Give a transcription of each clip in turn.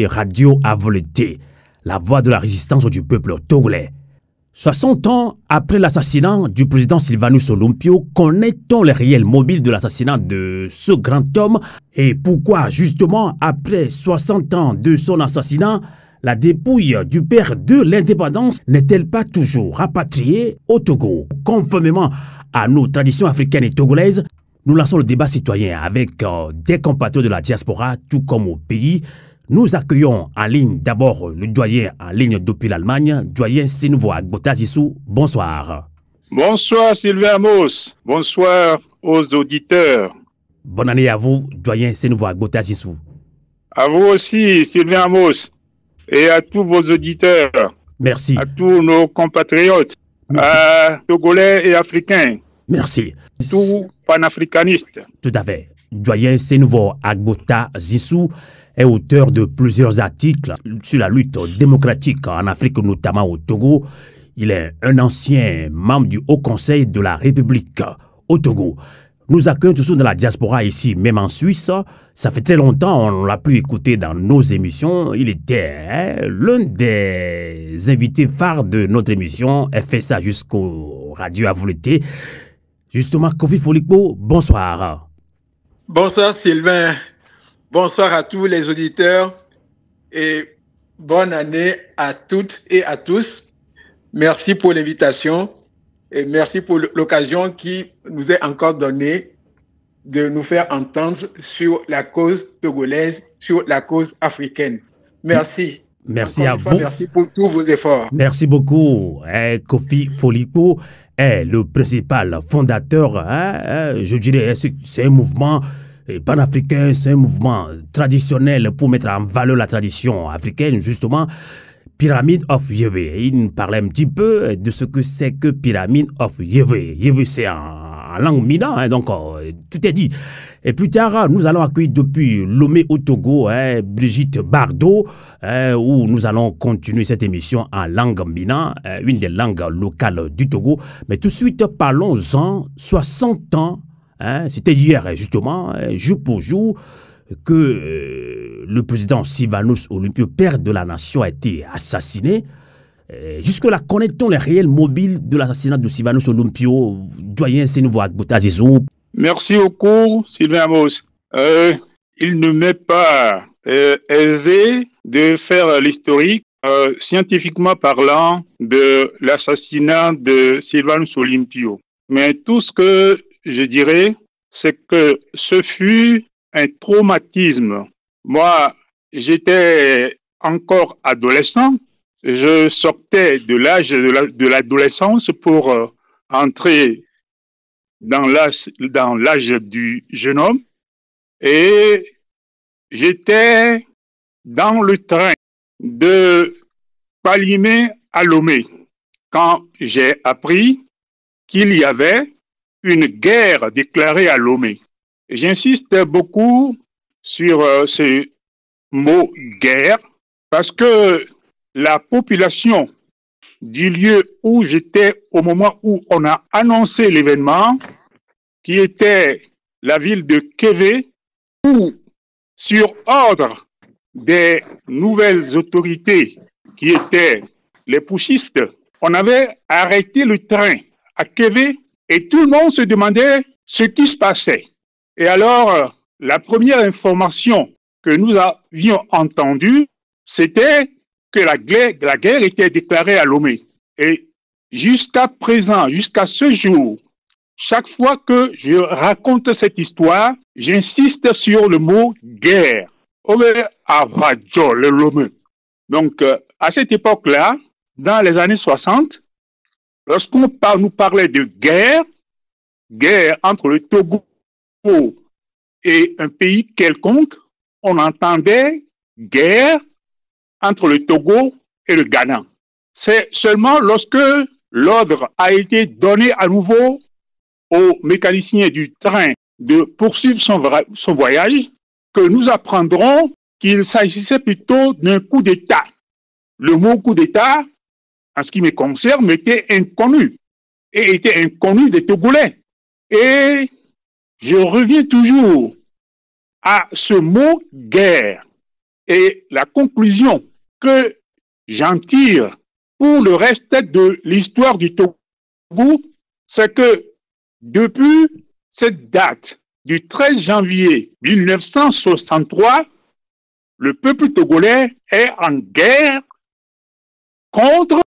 Radio à volonté, la voix de la résistance du peuple togolais. 60 ans après l'assassinat du président Sylvanus Olympio, connaît-on les réels mobiles de l'assassinat de ce grand homme? Et pourquoi, justement, après 60 ans de son assassinat, la dépouille du père de l'indépendance n'est-elle pas toujours rapatriée au Togo? Conformément à nos traditions africaines et togolaises, nous lançons le débat citoyen avec des compatriotes de la diaspora, tout comme au pays. Nous accueillons en ligne d'abord le doyen en ligne depuis l'Allemagne, doyen Sénouveau Agbota Zissou. Bonsoir. Bonsoir Sylvain Amos. Bonsoir aux auditeurs. Bonne année à vous, doyen Sénouveau Agbota Zissou. À vous aussi, Sylvain Amos. Et à tous vos auditeurs. Merci. À tous nos compatriotes. Togolais et africains. Merci. Tout panafricaniste. Tout à fait. Doyen Sénouveau Agbota Zissou est auteur de plusieurs articles sur la lutte démocratique en Afrique, notamment au Togo. Il est un ancien membre du Haut Conseil de la République au Togo. Nous accueillons toujours dans la diaspora ici, même en Suisse. Ça fait très longtemps, on l'a pu écouter dans nos émissions. Il était l'un des invités phares de notre émission. Elle fait ça jusqu'au Radio à volonté. Justement, Kofi Folikpo, bonsoir. Bonsoir Sylvain. Bonsoir à tous les auditeurs et bonne année à toutes et à tous. Merci pour l'invitation et merci pour l'occasion qui nous est encore donnée de nous faire entendre sur la cause togolaise, sur la cause africaine. Merci. Merci encore à fois, vous. merci pour tous vos efforts. Merci beaucoup. Kofi Folikpo est le principal fondateur. Je dirais, c'est un mouvement panafricain, c'est un mouvement traditionnel pour mettre en valeur la tradition africaine, justement. Pyramid of Yévé. Il nous parlait un petit peu de ce que c'est que Pyramid of Yévé. Yévé, c'est en langue mina, donc tout est dit. Et plus tard, nous allons accueillir depuis Lomé au Togo, Brigitte Bardot, où nous allons continuer cette émission en langue mina, une des langues locales du Togo. Mais tout de suite, parlons-en 60 ans. C'était hier, justement, jour pour jour, que le président Sylvanus Olympio, père de la nation, a été assassiné. Jusque-là, connaît-on les réels mobiles de l'assassinat de Sylvanus Olympio? Doyen Sénouveau Agbota Zissou. Merci beaucoup, Sylvain Amos. Il ne m'est pas aisé de faire l'historique, scientifiquement parlant, de l'assassinat de Sylvanus Olympio. Mais tout ce que je dirais, c'est que ce fut un traumatisme. Moi, j'étais encore adolescent. Je sortais de l'âge de l'adolescence pour entrer dans l'âge du jeune homme. Et j'étais dans le train de Palimé à Lomé quand j'ai appris qu'il y avait une guerre déclarée à Lomé. J'insiste beaucoup sur ce mot guerre parce que la population du lieu où j'étais au moment où on a annoncé l'événement, qui était la ville de Kévé, où sur ordre des nouvelles autorités qui étaient les putschistes, on avait arrêté le train à Kévé et tout le monde se demandait ce qui se passait. Et alors, la première information que nous avions entendue, c'était que la guerre était déclarée à Lomé. Et jusqu'à présent, jusqu'à ce jour, chaque fois que je raconte cette histoire, j'insiste sur le mot guerre. Donc, à cette époque-là, dans les années 60, lorsqu'on nous parlait de guerre entre le Togo et un pays quelconque, on entendait guerre entre le Togo et le Ghana. C'est seulement lorsque l'ordre a été donné à nouveau au mécanicien du train de poursuivre son voyage que nous apprendrons qu'il s'agissait plutôt d'un coup d'État. Le mot coup d'État, en ce qui me concerne, m'était inconnu et était inconnu des Togolais. Et je reviens toujours à ce mot guerre. Et la conclusion que j'en tire pour le reste de l'histoire du Togo, c'est que depuis cette date du 13 janvier 1963, le peuple togolais est en guerre contre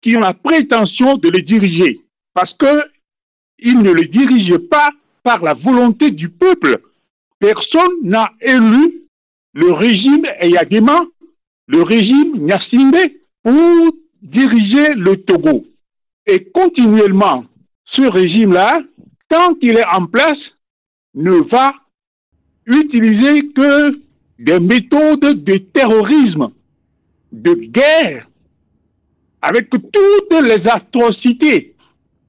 qui ont la prétention de le diriger, parce qu'il ne le dirige pas par la volonté du peuple. Personne n'a élu le régime Eyadema, le régime Gnassingbé, pour diriger le Togo. Et continuellement, ce régime-là, tant qu'il est en place, ne va utiliser que des méthodes de terrorisme, de guerre, avec toutes les atrocités,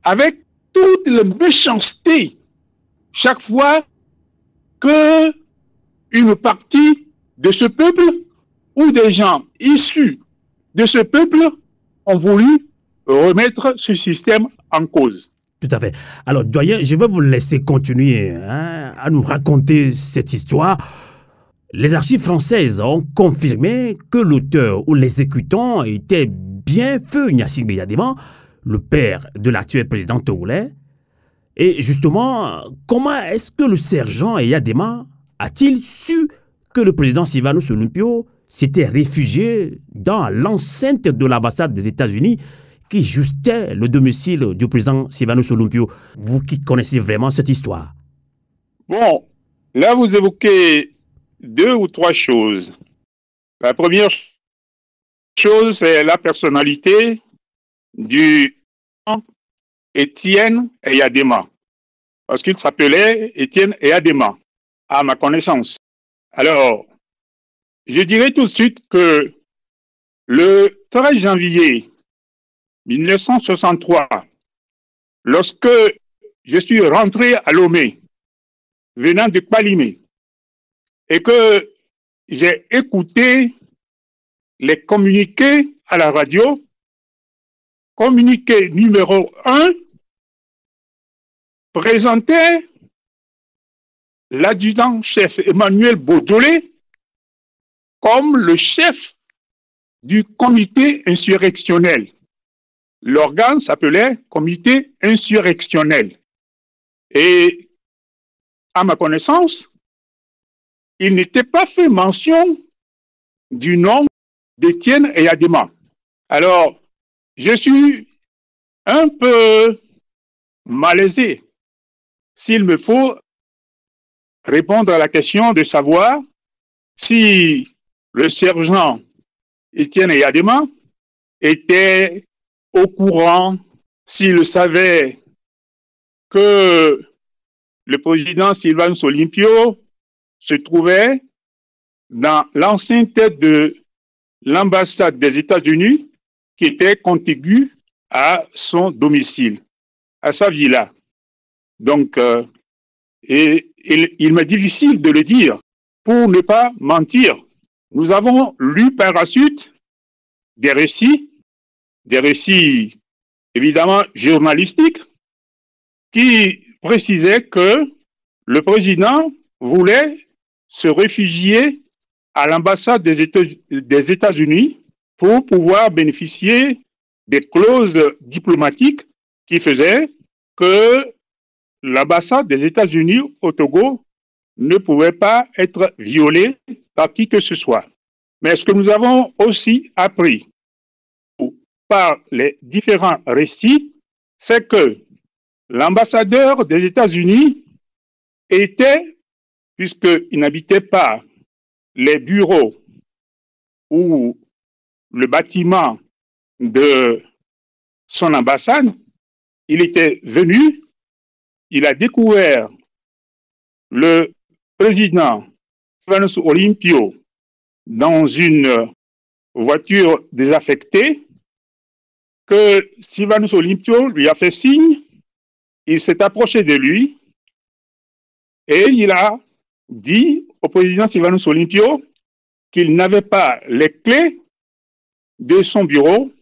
avec toutes les méchancetés. Chaque fois que une partie de ce peuple ou des gens issus de ce peuple ont voulu remettre ce système en cause. Tout à fait. Alors, doyen, je vais vous laisser continuer à nous raconter cette histoire. Les archives françaises ont confirmé que l'auteur ou l'exécutant était bien feu Gnassingbé Eyadema, le père de l'actuel président togolais. Et justement, comment est-ce que le sergent Eyadema a-t-il su que le président Sylvanus Olympio s'était réfugié dans l'enceinte de l'ambassade des États-Unis qui justait le domicile du président Sylvanus Olympio? Vous qui connaissez vraiment cette histoire. Bon, là vous évoquez 2 ou 3 choses. La première chose, c'est la personnalité du Étienne Eyadema, parce qu'il s'appelait Étienne Eyadema, à ma connaissance. Alors, je dirais tout de suite que le 13 janvier 1963, lorsque je suis rentré à Lomé, venant de Kpalimé, et que j'ai écouté les communiqués à la radio, communiqué numéro 1 présentait l'adjudant-chef Emmanuel Beaudelet comme le chef du comité insurrectionnel. L'organe s'appelait comité insurrectionnel. Et à ma connaissance, il n'était pas fait mention du nom d'Étienne Eyadema. Alors, je suis un peu malaisé s'il me faut répondre à la question de savoir si le sergent Étienne Eyadema était au courant, s'il savait que le président Sylvanus Olympio se trouvait dans l'enceinte de l'ambassade des États-Unis qui était contiguë à son domicile, à sa villa. Donc, il m'est difficile de le dire pour ne pas mentir. Nous avons lu par la suite des récits évidemment journalistiques, qui précisaient que le président voulait se réfugier à l'ambassade des États-Unis pour pouvoir bénéficier des clauses diplomatiques qui faisaient que l'ambassade des États-Unis au Togo ne pouvait pas être violée par qui que ce soit. Mais ce que nous avons aussi appris par les différents récits, c'est que l'ambassadeur des États-Unis était, puisqu'il n'habitait pas les bureaux ou le bâtiment de son ambassade, il était venu, il a découvert le président Sylvanus Olympio dans une voiture désaffectée, que Sylvanus Olympio lui a fait signe, il s'est approché de lui et il a dit au président Sylvanus Olympio qu'il n'avait pas les clés de son bureau,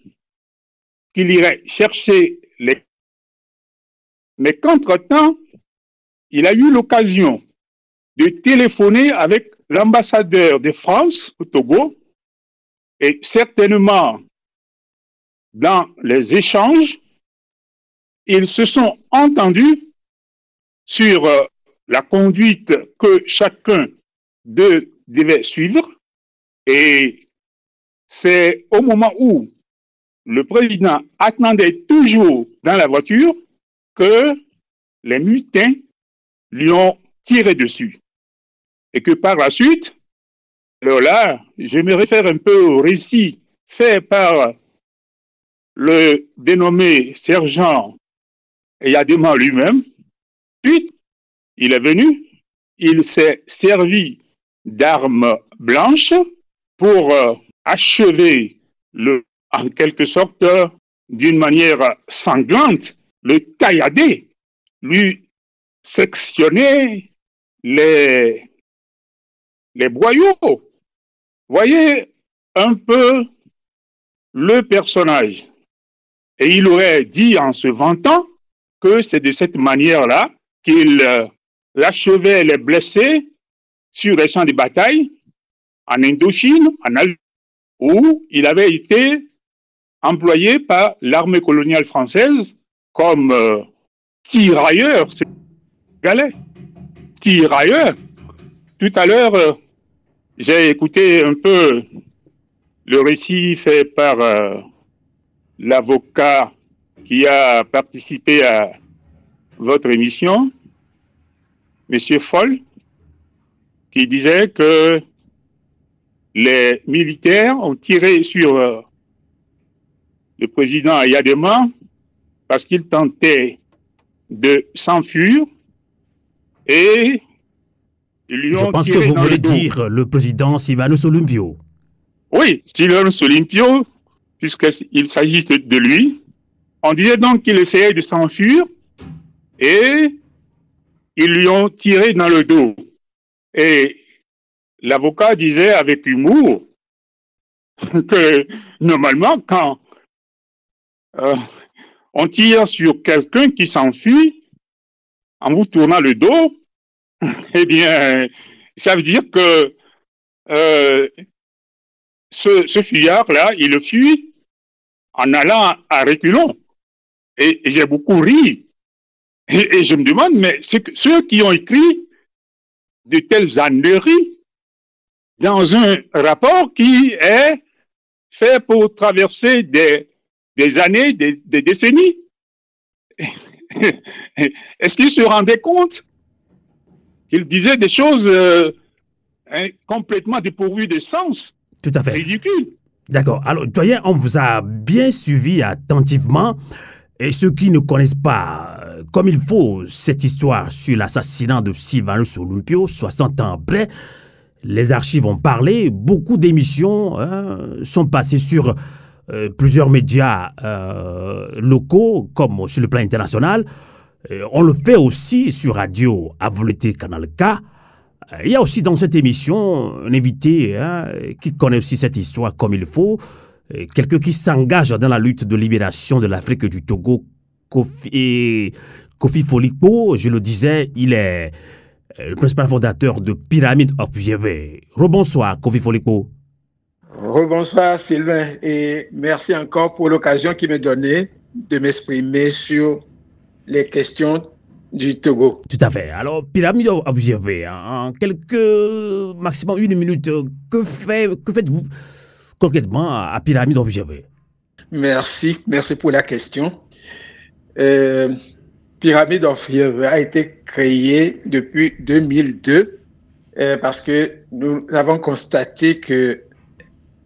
qu'il irait chercher les clés, mais qu'entre-temps, il a eu l'occasion de téléphoner avec l'ambassadeur de France au Togo, et certainement dans les échanges, ils se sont entendus sur la conduite que chacun d'eux devait suivre. Et c'est au moment où le président attendait toujours dans la voiture que les mutins lui ont tiré dessus. Et que par la suite, alors là, je me réfère un peu au récit fait par le dénommé sergent Yadema lui-même. Puis, il est venu, il s'est servi d'armes blanches pour achever, en quelque sorte, d'une manière sanglante, le caillader, lui sectionner les boyaux. Voyez un peu le personnage. Et il aurait dit en se vantant que c'est de cette manière-là qu'il achevait les blessés sur les champs de bataille en Indochine, en Algérie, où il avait été employé par l'armée coloniale française comme tirailleur. Tirailleur. Tout à l'heure, j'ai écouté un peu le récit fait par l'avocat qui a participé à votre émission, M. Foll, qui disait que les militaires ont tiré sur le président Yadema parce qu'il tentait de s'enfuir et ils lui ont tiré. Je pense que vous voulez dire le président Sylvanus Olympio. Oui, Sylvanus Olympio, puisqu'il s'agit de lui. On disait donc qu'il essayait de s'enfuir et ils lui ont tiré dans le dos. Et l'avocat disait avec humour que normalement, quand on tire sur quelqu'un qui s'enfuit en vous tournant le dos, eh bien, ça veut dire que ce fuyard-là, il fuit en allant à reculons. Et j'ai beaucoup ri. Et je me demande, mais c'est que ceux qui ont écrit de telles âneries dans un rapport qui est fait pour traverser des années, des décennies, est-ce qu'ils se rendaient compte qu'ils disaient des choses complètement dépourvues de sens? Tout à fait. Ridicule. D'accord. Alors, doyen, on vous a bien suivi attentivement. Et ceux qui ne connaissent pas comme il faut cette histoire sur l'assassinat de Sylvanus Olympio, 60 ans après, les archives ont parlé, beaucoup d'émissions sont passées sur plusieurs médias locaux, comme sur le plan international. On le fait aussi sur Radio Avolete Canal K. Il y a aussi dans cette émission un invité qui connaît aussi cette histoire comme il faut, quelqu'un qui s'engage dans la lutte de libération de l'Afrique du Togo, Kofi Folikpo. Je le disais, il est le principal fondateur de Pyramide Observer. Rebonsoir, Kofi Folikpo. Rebonsoir, Sylvain, et merci encore pour l'occasion qui m'est donnée de m'exprimer sur les questions du Togo. Tout à fait. Alors, Pyramide Observer, en quelques, maximum une minute, que faites-vous concrètement à Pyramide Observer? Merci pour la question. Pyramide Observer a été créée depuis 2002 parce que nous avons constaté que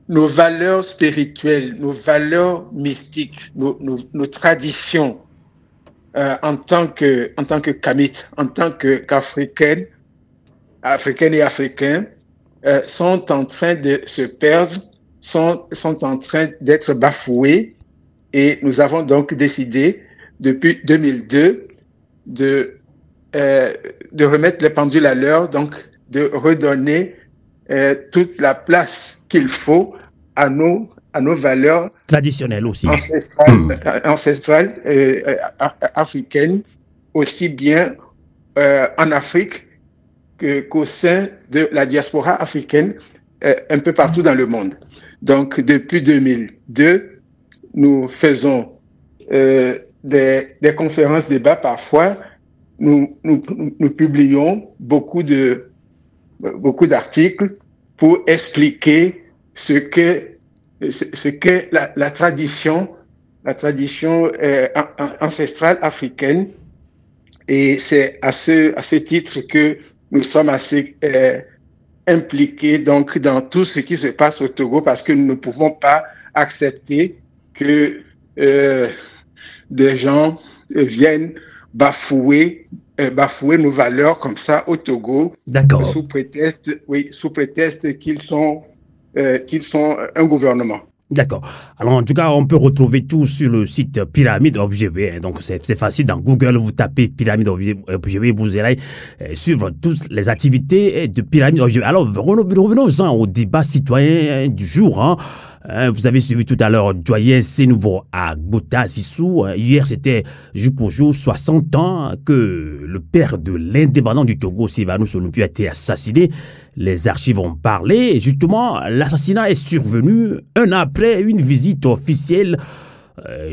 nos valeurs spirituelles, nos valeurs mystiques, nos traditions en tant que Kamites, en tant qu'Africaines, Africaines et Africains, sont en train de se perdre, sont en train d'être bafoués, et nous avons donc décidé depuis 2002 de remettre les pendules à l'heure, donc de redonner toute la place qu'il faut à nos valeurs traditionnelles aussi, ancestrales africaines, aussi bien en Afrique qu'au sein de la diaspora africaine un peu partout dans le monde. Donc, depuis 2002, nous faisons des conférences, débats parfois. Nous publions beaucoup d'articles pour expliquer ce qu'est la tradition ancestrale africaine. Et c'est à ce titre que nous sommes assez impliqués donc, dans tout ce qui se passe au Togo, parce que nous ne pouvons pas accepter que des gens viennent bafouer nos valeurs comme ça au Togo. D'accord. Sous prétexte qu'ils sont un gouvernement. D'accord. Alors, en tout cas, on peut retrouver tout sur le site Pyramide Objet B. Donc, c'est facile. Dans Google, vous tapez Pyramide Objet B, vous allez suivre toutes les activités de Pyramide Objet B. Alors, revenons-en au débat citoyen du jour. Hein. Vous avez suivi tout à l'heure Doyen Sénouvo à Gbota Sissou. Hier, c'était jour pour jour 60 ans que le père de l'indépendant du Togo, Sylvanus Olympio, a été assassiné. Les archives ont parlé. Et justement, l'assassinat est survenu un an après une visite officielle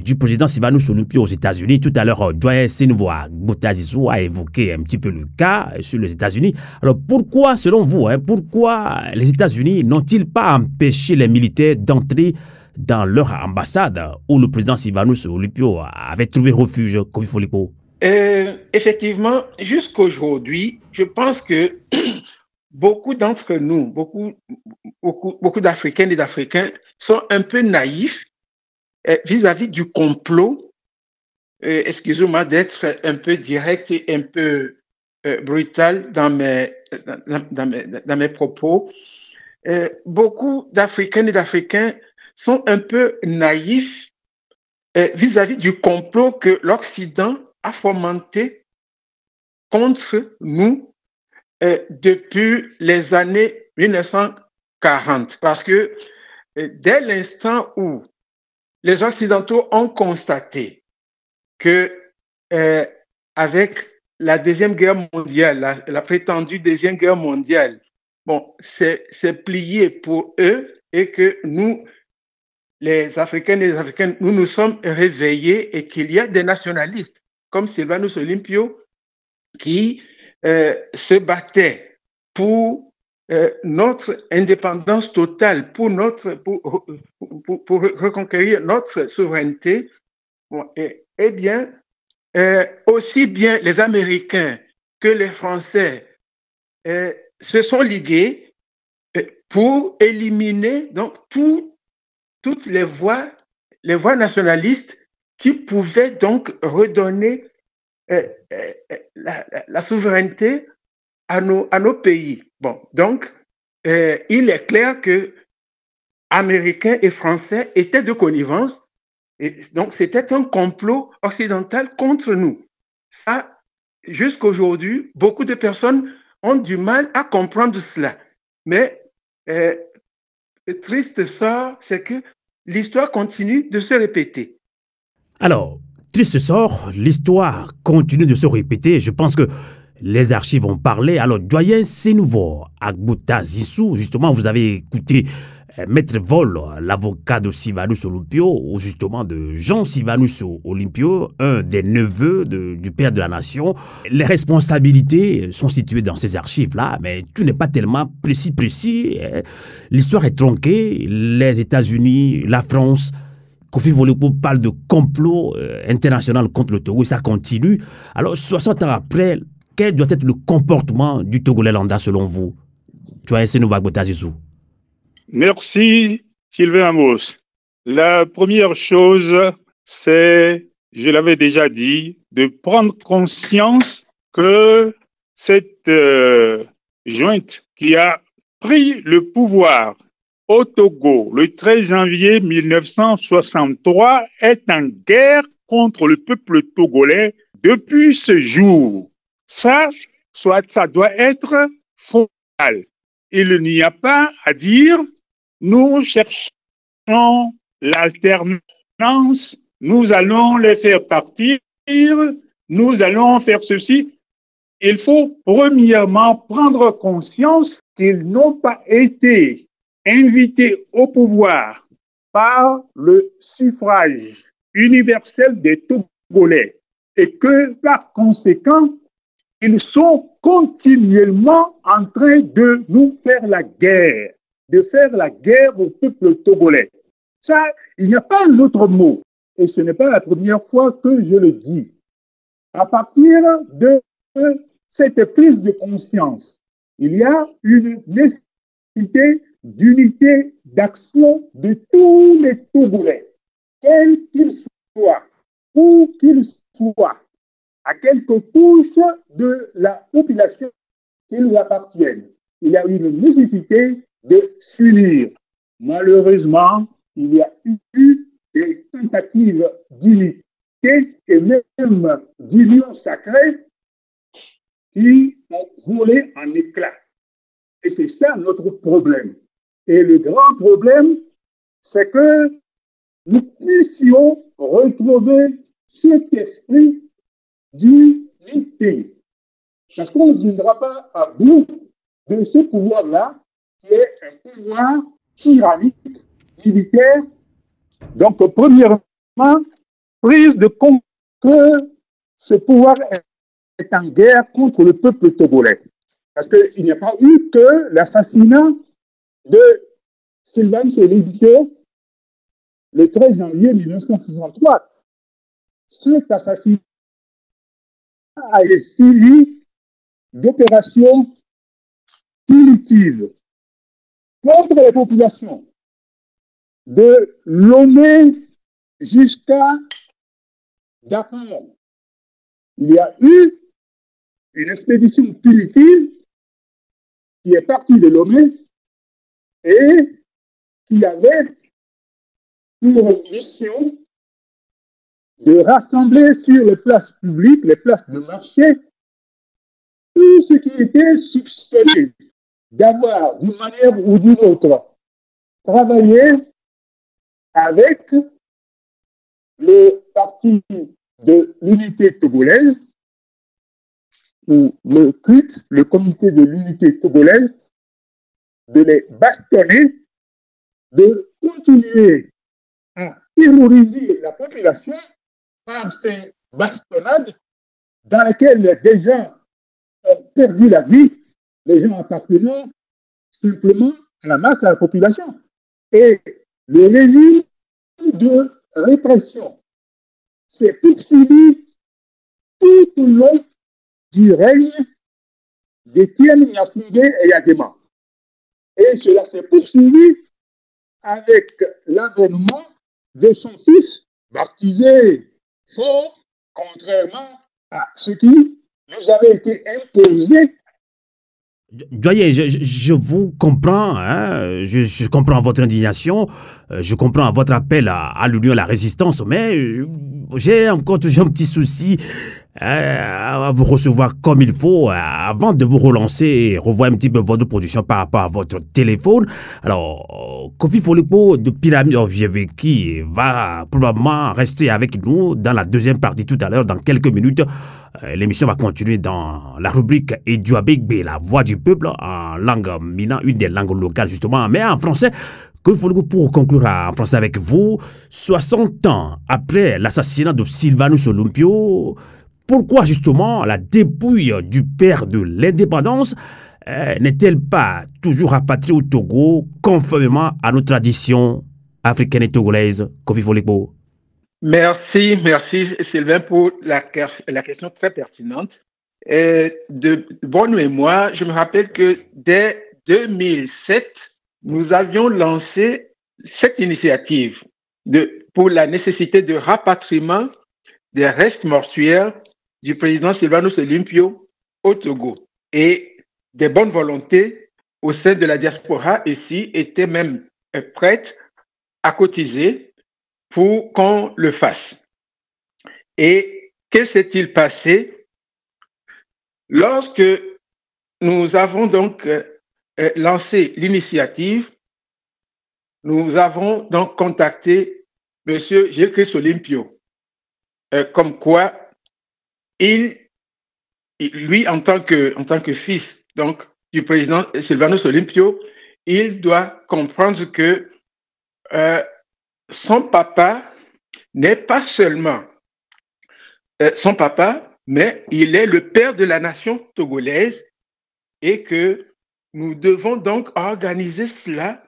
du président Sylvanus Olympio aux États-Unis. Tout à l'heure, Doyen Sénouvo à Gbota Sissou a évoqué un petit peu le cas sur les États-Unis. Alors pourquoi, selon vous, pourquoi les États-Unis n'ont-ils pas empêché les militaires d'entrer dans leur ambassade où le président Sylvanus Olympio avait trouvé refuge, comme il faut le dire? Effectivement, jusqu'aujourd'hui, je pense que beaucoup d'entre nous, beaucoup d'Africaines et d'Africains sont un peu naïfs vis-à-vis du complot. Excusez-moi d'être un peu direct et un peu brutal dans mes propos. Beaucoup d'Africaines et d'Africains sont un peu naïfs vis-à-vis du complot que l'Occident a fomenté contre nous depuis les années 1940. Parce que dès l'instant où les Occidentaux ont constaté que avec la Deuxième Guerre mondiale, la prétendue Deuxième Guerre mondiale, bon, c'est plié pour eux et que nous, les Africains et les Africaines, nous nous sommes réveillés et qu'il y a des nationalistes comme Sylvanus Olympio qui se battaient pour notre indépendance totale, pour reconquérir notre souveraineté. Bon, eh bien, aussi bien les Américains que les Français se sont ligués pour éliminer donc toutes les voix nationalistes qui pouvaient donc redonner la souveraineté à nos pays. Bon, donc, il est clair que Américains et Français étaient de connivence, et donc c'était un complot occidental contre nous. Ça, jusqu'aujourd'hui, beaucoup de personnes ont du mal à comprendre cela. Mais le triste sort, c'est que l'histoire continue de se répéter. Alors, triste sort, l'histoire continue de se répéter. Je pense que les archives ont parlé. Alors, Doyen Sénouvo à Gbota Sissou, justement, vous avez écouté Maître Vol, l'avocat de Sylvanus Olympio, ou justement de Jean Sylvanus Olympio, un des neveux du père de la nation. Les responsabilités sont situées dans ces archives-là, mais tout n'est pas tellement précis. L'histoire est tronquée. Les États-Unis, la France, Kofi Volipo parle de complot international contre le Togo et ça continue. Alors, 60 ans après, quel doit être le comportement du Togolais lambda selon vous? Doyen Sénouvo à Gbota Sissou. Merci, Sylvain Amos. La première chose, c'est, je l'avais déjà dit, de prendre conscience que cette junte qui a pris le pouvoir au Togo le 13 janvier 1963 est en guerre contre le peuple togolais depuis ce jour. Ça doit être fondamental. Il n'y a pas à dire nous cherchons l'alternance, nous allons les faire partir, nous allons faire ceci. il faut premièrement prendre conscience qu'ils n'ont pas été invités au pouvoir par le suffrage universel des Togolais et que par conséquent, ils sont continuellement en train de nous faire la guerre, de faire la guerre au peuple togolais. Ça, il n'y a pas un autre mot. Et ce n'est pas la première fois que je le dis. À partir de cette prise de conscience, il y a une nécessité d'unité d'action de tous les Togolais, quels qu'ils soient, où qu'ils soient, à quelque couche de la population qu'ils appartiennent. Il y a une nécessité de s'unir. Malheureusement, il y a eu des tentatives d'unité et même d'union sacrée qui ont volé en éclats. Et c'est ça notre problème. Et le grand problème, c'est que nous puissions retrouver cet esprit d'unité. Parce qu'on ne viendra pas à bout de ce pouvoir-là, qui est un pouvoir tyrannique, militaire. Donc, premièrement, prise de compte que ce pouvoir est en guerre contre le peuple togolais. Parce qu'il n'y a pas eu que l'assassinat de Sylvanus Olympio le 13 janvier 1963. Cet assassinat a été suivi d'opérations punitives contre les populations de Lomé jusqu'à Dakar. Il y a eu une expédition punitive qui est partie de Lomé et qui avait pour mission de rassembler sur les places publiques, les places de marché, tout ce qui était soupçonné d'avoir, d'une manière ou d'une autre, travaillé avec le parti de l'unité togolaise, ou le CUT, le comité de l'unité togolaise, de les bastonner, de continuer à terroriser la population par ces bastonnades dans lesquelles des gens ont perdu la vie, les gens appartenant simplement à la masse, à la population. Et le régime de répression s'est poursuivi tout au long du règne d'Étienne Gnassingbé et Yadema. Et cela s'est poursuivi avec l'avènement de son fils, baptisé Fort, contrairement à ce qui nous avait été imposé. Doyen, je vous comprends, hein, je comprends votre indignation, je comprends votre appel à l'union, à la résistance, mais j'ai encore toujours un petit souci à vous recevoir comme il faut avant de vous relancer et revoir un petit peu votre production par rapport à votre téléphone. Alors, Kofi Folipo de Pyramide of qui va probablement rester avec nous dans la deuxième partie tout à l'heure, dans quelques minutes. L'émission va continuer dans la rubrique Eduabegbe, la voix du peuple, en langue mina, une des langues locales justement, mais en français. Pour conclure en français avec vous, 60 ans après l'assassinat de Sylvanus Olympio, pourquoi justement la dépouille du père de l'indépendance n'est-elle pas toujours rapatriée au Togo conformément à nos traditions africaines et togolaises? Kofi Folipo. Merci Sylvain pour la question très pertinente. De bonne mémoire, je me rappelle que dès 2007, nous avions lancé cette initiative pour la nécessité de rapatriement des restes mortuaires du président Sylvanus Olympio au Togo. Et des bonnes volontés au sein de la diaspora ici étaient même prêtes à cotiser pour qu'on le fasse. Et que s'est-il passé? Lorsque nous avons donc lancé l'initiative, nous avons donc contacté M. Gilles Christ Olympio, comme quoi il lui, en tant que fils donc, du président Sylvanus Olympio, il doit comprendre que son papa n'est pas seulement son papa, mais il est le père de la nation togolaise et que nous devons donc organiser cela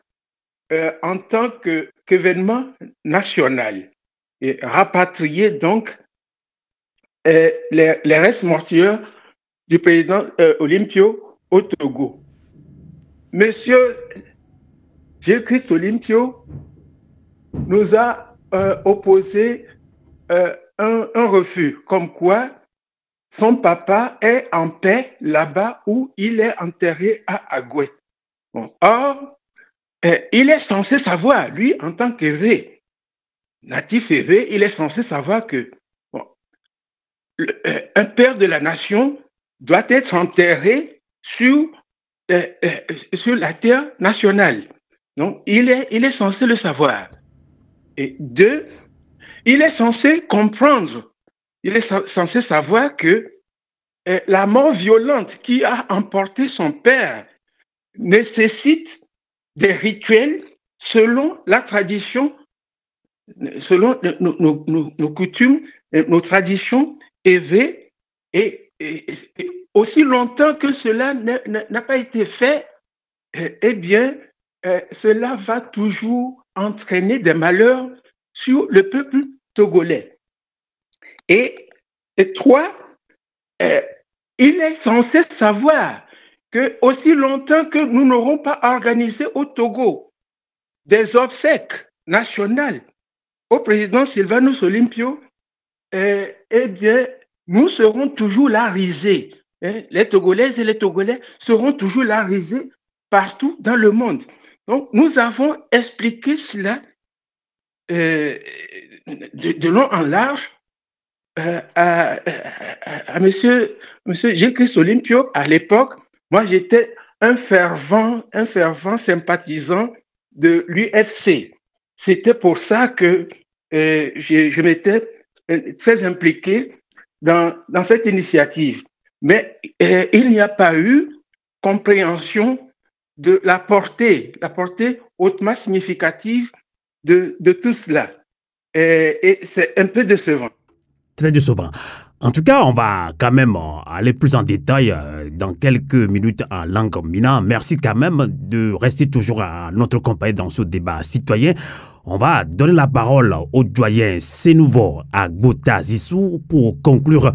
en tant qu'événement national et rapatrier donc les restes mortuaires du président Olympio au Togo. Monsieur Gilles-Christ Olympio nous a opposé un refus, comme quoi son papa est en paix là-bas où il est enterré à Agoué. Bon. Or, il est censé savoir, lui, en tant qu'Évé, natif Évé, il est censé savoir que un père de la nation doit être enterré sur la terre nationale. Donc, il est censé le savoir. Et deux, il est censé comprendre, il est censé savoir que la mort violente qui a emporté son père nécessite des rituels selon la tradition, selon nos coutumes, nos traditions élevées, et aussi longtemps que cela n'a pas été fait, eh bien, cela va toujours entraîner des malheurs sur le peuple togolais. Et trois, il est censé savoir que aussi longtemps que nous n'aurons pas organisé au Togo des obsèques nationales au président Sylvanus Olympio, eh bien, nous serons toujours là risés. Les Togolaises et les Togolais seront toujours là risés partout dans le monde. Donc, nous avons expliqué cela de long en large à monsieur Gilles-Christ Olympio. À l'époque, moi, j'étais un fervent sympathisant de l'UFC. C'était pour ça que je m'étais très impliqué dans cette initiative. Mais il n'y a pas eu compréhension de la portée hautement significative de tout cela. Et c'est un peu décevant. Très décevant. En tout cas, on va quand même aller plus en détail dans quelques minutes en langue mina. Merci quand même de rester toujours à notre compagnie dans ce débat citoyen. On va donner la parole au doyen Sénouveau Agbota Zissou pour conclure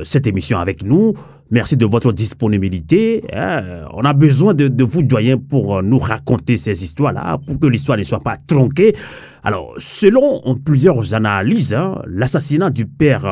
cette émission avec nous. Merci de votre disponibilité. On a besoin de vous, doyen, pour nous raconter ces histoires-là, pour que l'histoire ne soit pas tronquée. Alors, selon plusieurs analyses, l'assassinat du père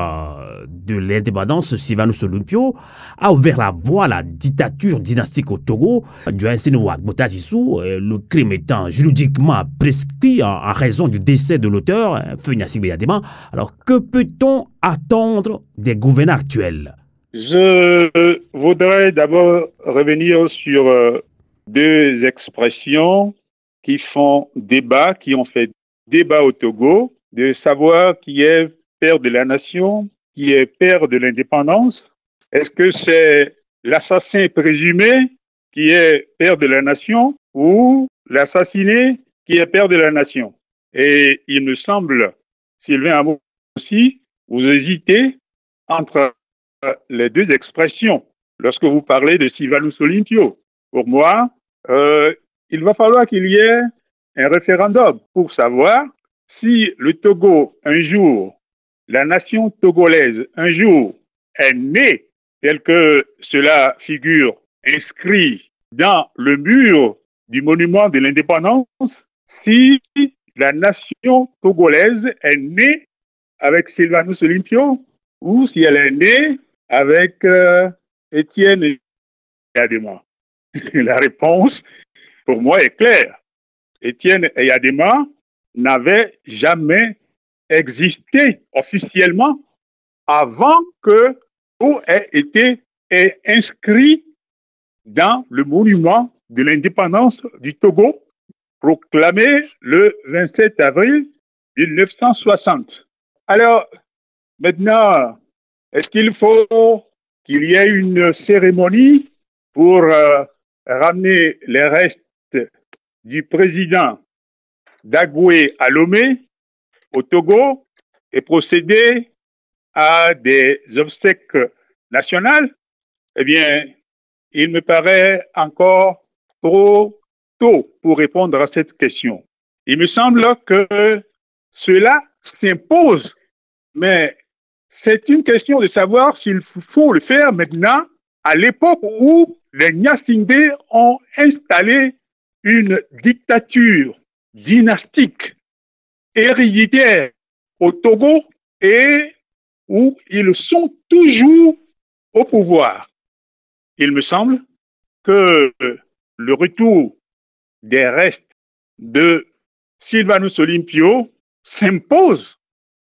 de l'indépendance, Sylvanus Olympio, a ouvert la voie à la dictature dynastique au Togo. Doyen Sénouveau Agbota Zissou, le crime étant juridiquement prescrit en raison du décès de l'auteur, Feu Gnassingbé Yadéma. Alors, que peut-on attendre des gouvernants actuels? Je voudrais d'abord revenir sur deux expressions qui font débat, qui ont fait débat au Togo, de savoir qui est père de la nation, qui est père de l'indépendance. Est-ce que c'est l'assassin présumé qui est père de la nation ou l'assassiné qui est père de la nation? Et il me semble, Sylvain Amos aussi, vous hésitez entre les deux expressions lorsque vous parlez de Sylvanus Olympio. Pour moi, il va falloir qu'il y ait un référendum pour savoir si le Togo, un jour, la nation togolaise, un jour, est née tel que cela figure inscrit dans le mur du monument de l'indépendance, si la nation togolaise est née avec Sylvanus Olympio ou si elle est née avec Étienne Eyadema. La réponse, pour moi, est claire. Étienne Eyadema n'avait jamais existé officiellement avant que tout ait été inscrit dans le monument de l'indépendance du Togo, proclamé le 27 avril 1960. Alors, maintenant, est-ce qu'il faut qu'il y ait une cérémonie pour ramener les restes du président Dagoué à Lomé, au Togo, et procéder à des obsèques nationales, eh bien, il me paraît encore trop tôt pour répondre à cette question. Il me semble que cela s'impose, mais c'est une question de savoir s'il faut le faire maintenant, à l'époque où les Nyasingbe ont installé une dictature dynastique héréditaire au Togo et où ils sont toujours au pouvoir. Il me semble que le retour des restes de Sylvanus Olympio s'impose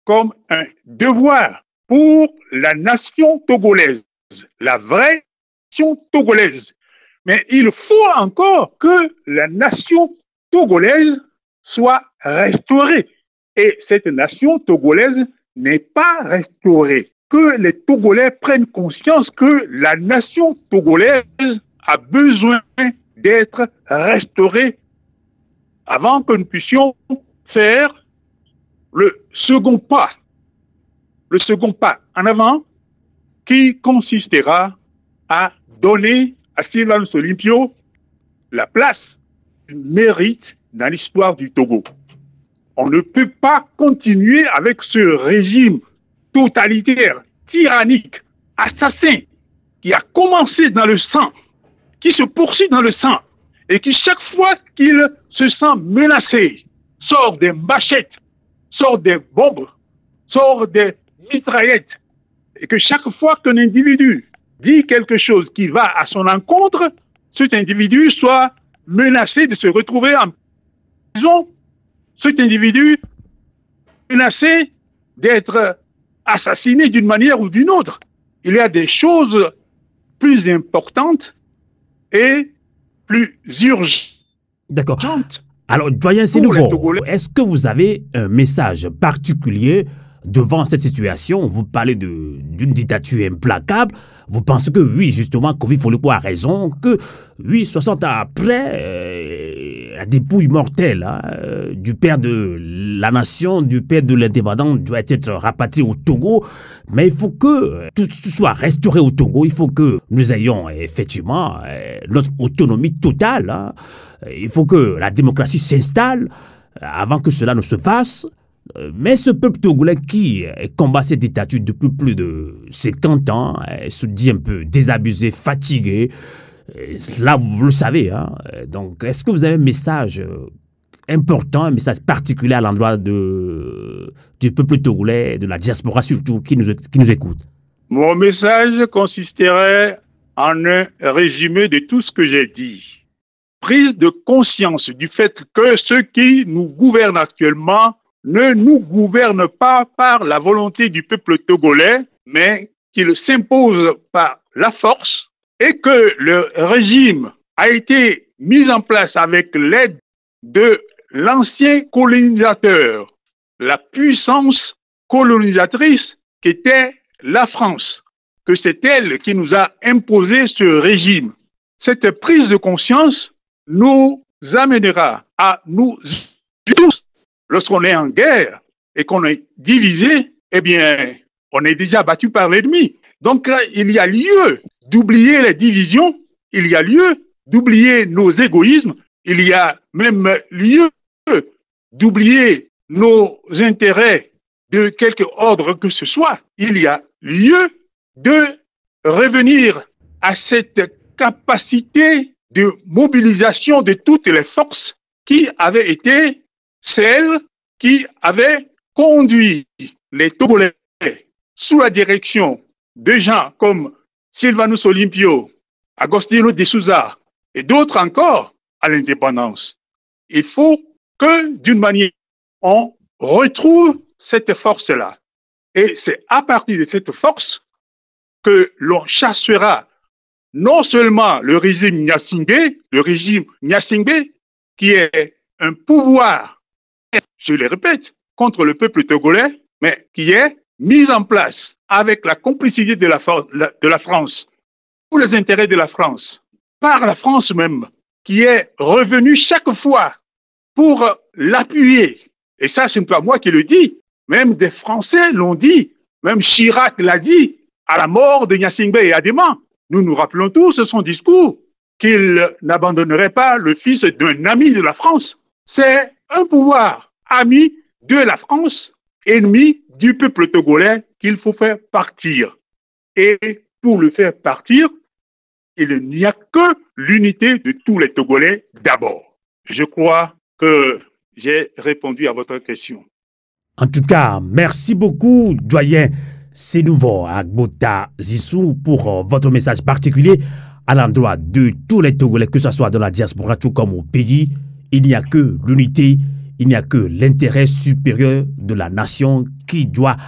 comme un devoir pour la nation togolaise, la vraie nation togolaise. Mais il faut encore que la nation togolaise soit restaurée. Et cette nation togolaise n'est pas restaurée. Que les Togolais prennent conscience que la nation togolaise a besoin d'être restaurée avant que nous puissions faire le second pas en avant qui consistera à donner à Sylvanus Olympio la place qu'il mérite dans l'histoire du Togo. On ne peut pas continuer avec ce régime totalitaire, tyrannique, assassin, qui a commencé dans le sang, qui se poursuit dans le sang, et qui, chaque fois qu'il se sent menacé, sort des machettes, sort des bombes, sort des mitraillettes, et que chaque fois qu'un individu dit quelque chose qui va à son encontre, cet individu soit menacé de se retrouver en prison, cet individu menacé d'être assassiné d'une manière ou d'une autre. Il y a des choses plus importantes et plus urgentes. D'accord. Alors, doyen Sénouvon, est-ce que vous avez un message particulier devant cette situation? Vous parlez d'une dictature implacable. Vous pensez que oui, justement, Kofi Folipo a raison, que oui, 60 ans après, la dépouille mortelle du père de la nation, du père de l'indépendance doit être rapatriée au Togo. Mais il faut que tout soit restauré au Togo. Il faut que nous ayons effectivement notre autonomie totale. Il faut que la démocratie s'installe avant que cela ne se fasse. Mais ce peuple togolais qui combat cette dictature depuis plus de 50 ans se dit un peu désabusé, fatigué. Là, vous le savez. Donc, est-ce que vous avez un message important, un message particulier à l'endroit du peuple togolais, de la diaspora surtout, qui nous écoute? Mon message consisterait en un résumé de tout ce que j'ai dit. Prise de conscience du fait que ceux qui nous gouvernent actuellement ne nous gouvernent pas par la volonté du peuple togolais, mais qu'ils s'imposent par la force et que le régime a été mis en place avec l'aide de l'ancien colonisateur, la puissance colonisatrice qu'était la France, que c'est elle qui nous a imposé ce régime. Cette prise de conscience nous amènera à nous tous. Lorsqu'on est en guerre et qu'on est divisé, eh bien, on est déjà battu par l'ennemi. Donc, il y a lieu d'oublier les divisions, il y a lieu d'oublier nos égoïsmes, il y a même lieu d'oublier nos intérêts de quelque ordre que ce soit. Il y a lieu de revenir à cette capacité de mobilisation de toutes les forces qui avait été celle qui avait conduit les Togolais sous la direction de gens comme Sylvanus Olympio, Agostinho de Souza et d'autres encore à l'indépendance. Il faut que, d'une manière, on retrouve cette force-là. Et c'est à partir de cette force que l'on chassera non seulement le régime Nyasingbe, qui est un pouvoir, je le répète, contre le peuple togolais, mais qui est mis en place avec la complicité de la France, pour les intérêts de la France, par la France même, qui est revenue chaque fois pour l'appuyer. Et ça, ce n'est pas moi qui le dis. Même des Français l'ont dit. Même Chirac l'a dit à la mort de Gnassingbé et Adéma. Nous nous rappelons tous son discours qu'il n'abandonnerait pas le fils d'un ami de la France. C'est un pouvoir ami de la France, ennemi du peuple togolais qu'il faut faire partir. Et pour le faire partir, il n'y a que l'unité de tous les Togolais d'abord. Je crois que j'ai répondu à votre question. En tout cas, merci beaucoup, doyen Sénouvo Agbota Zissou, pour votre message particulier à l'endroit de tous les Togolais, que ce soit dans la diaspora tout comme au pays. Il n'y a que l'unité, il n'y a que l'intérêt supérieur de la nation qui doit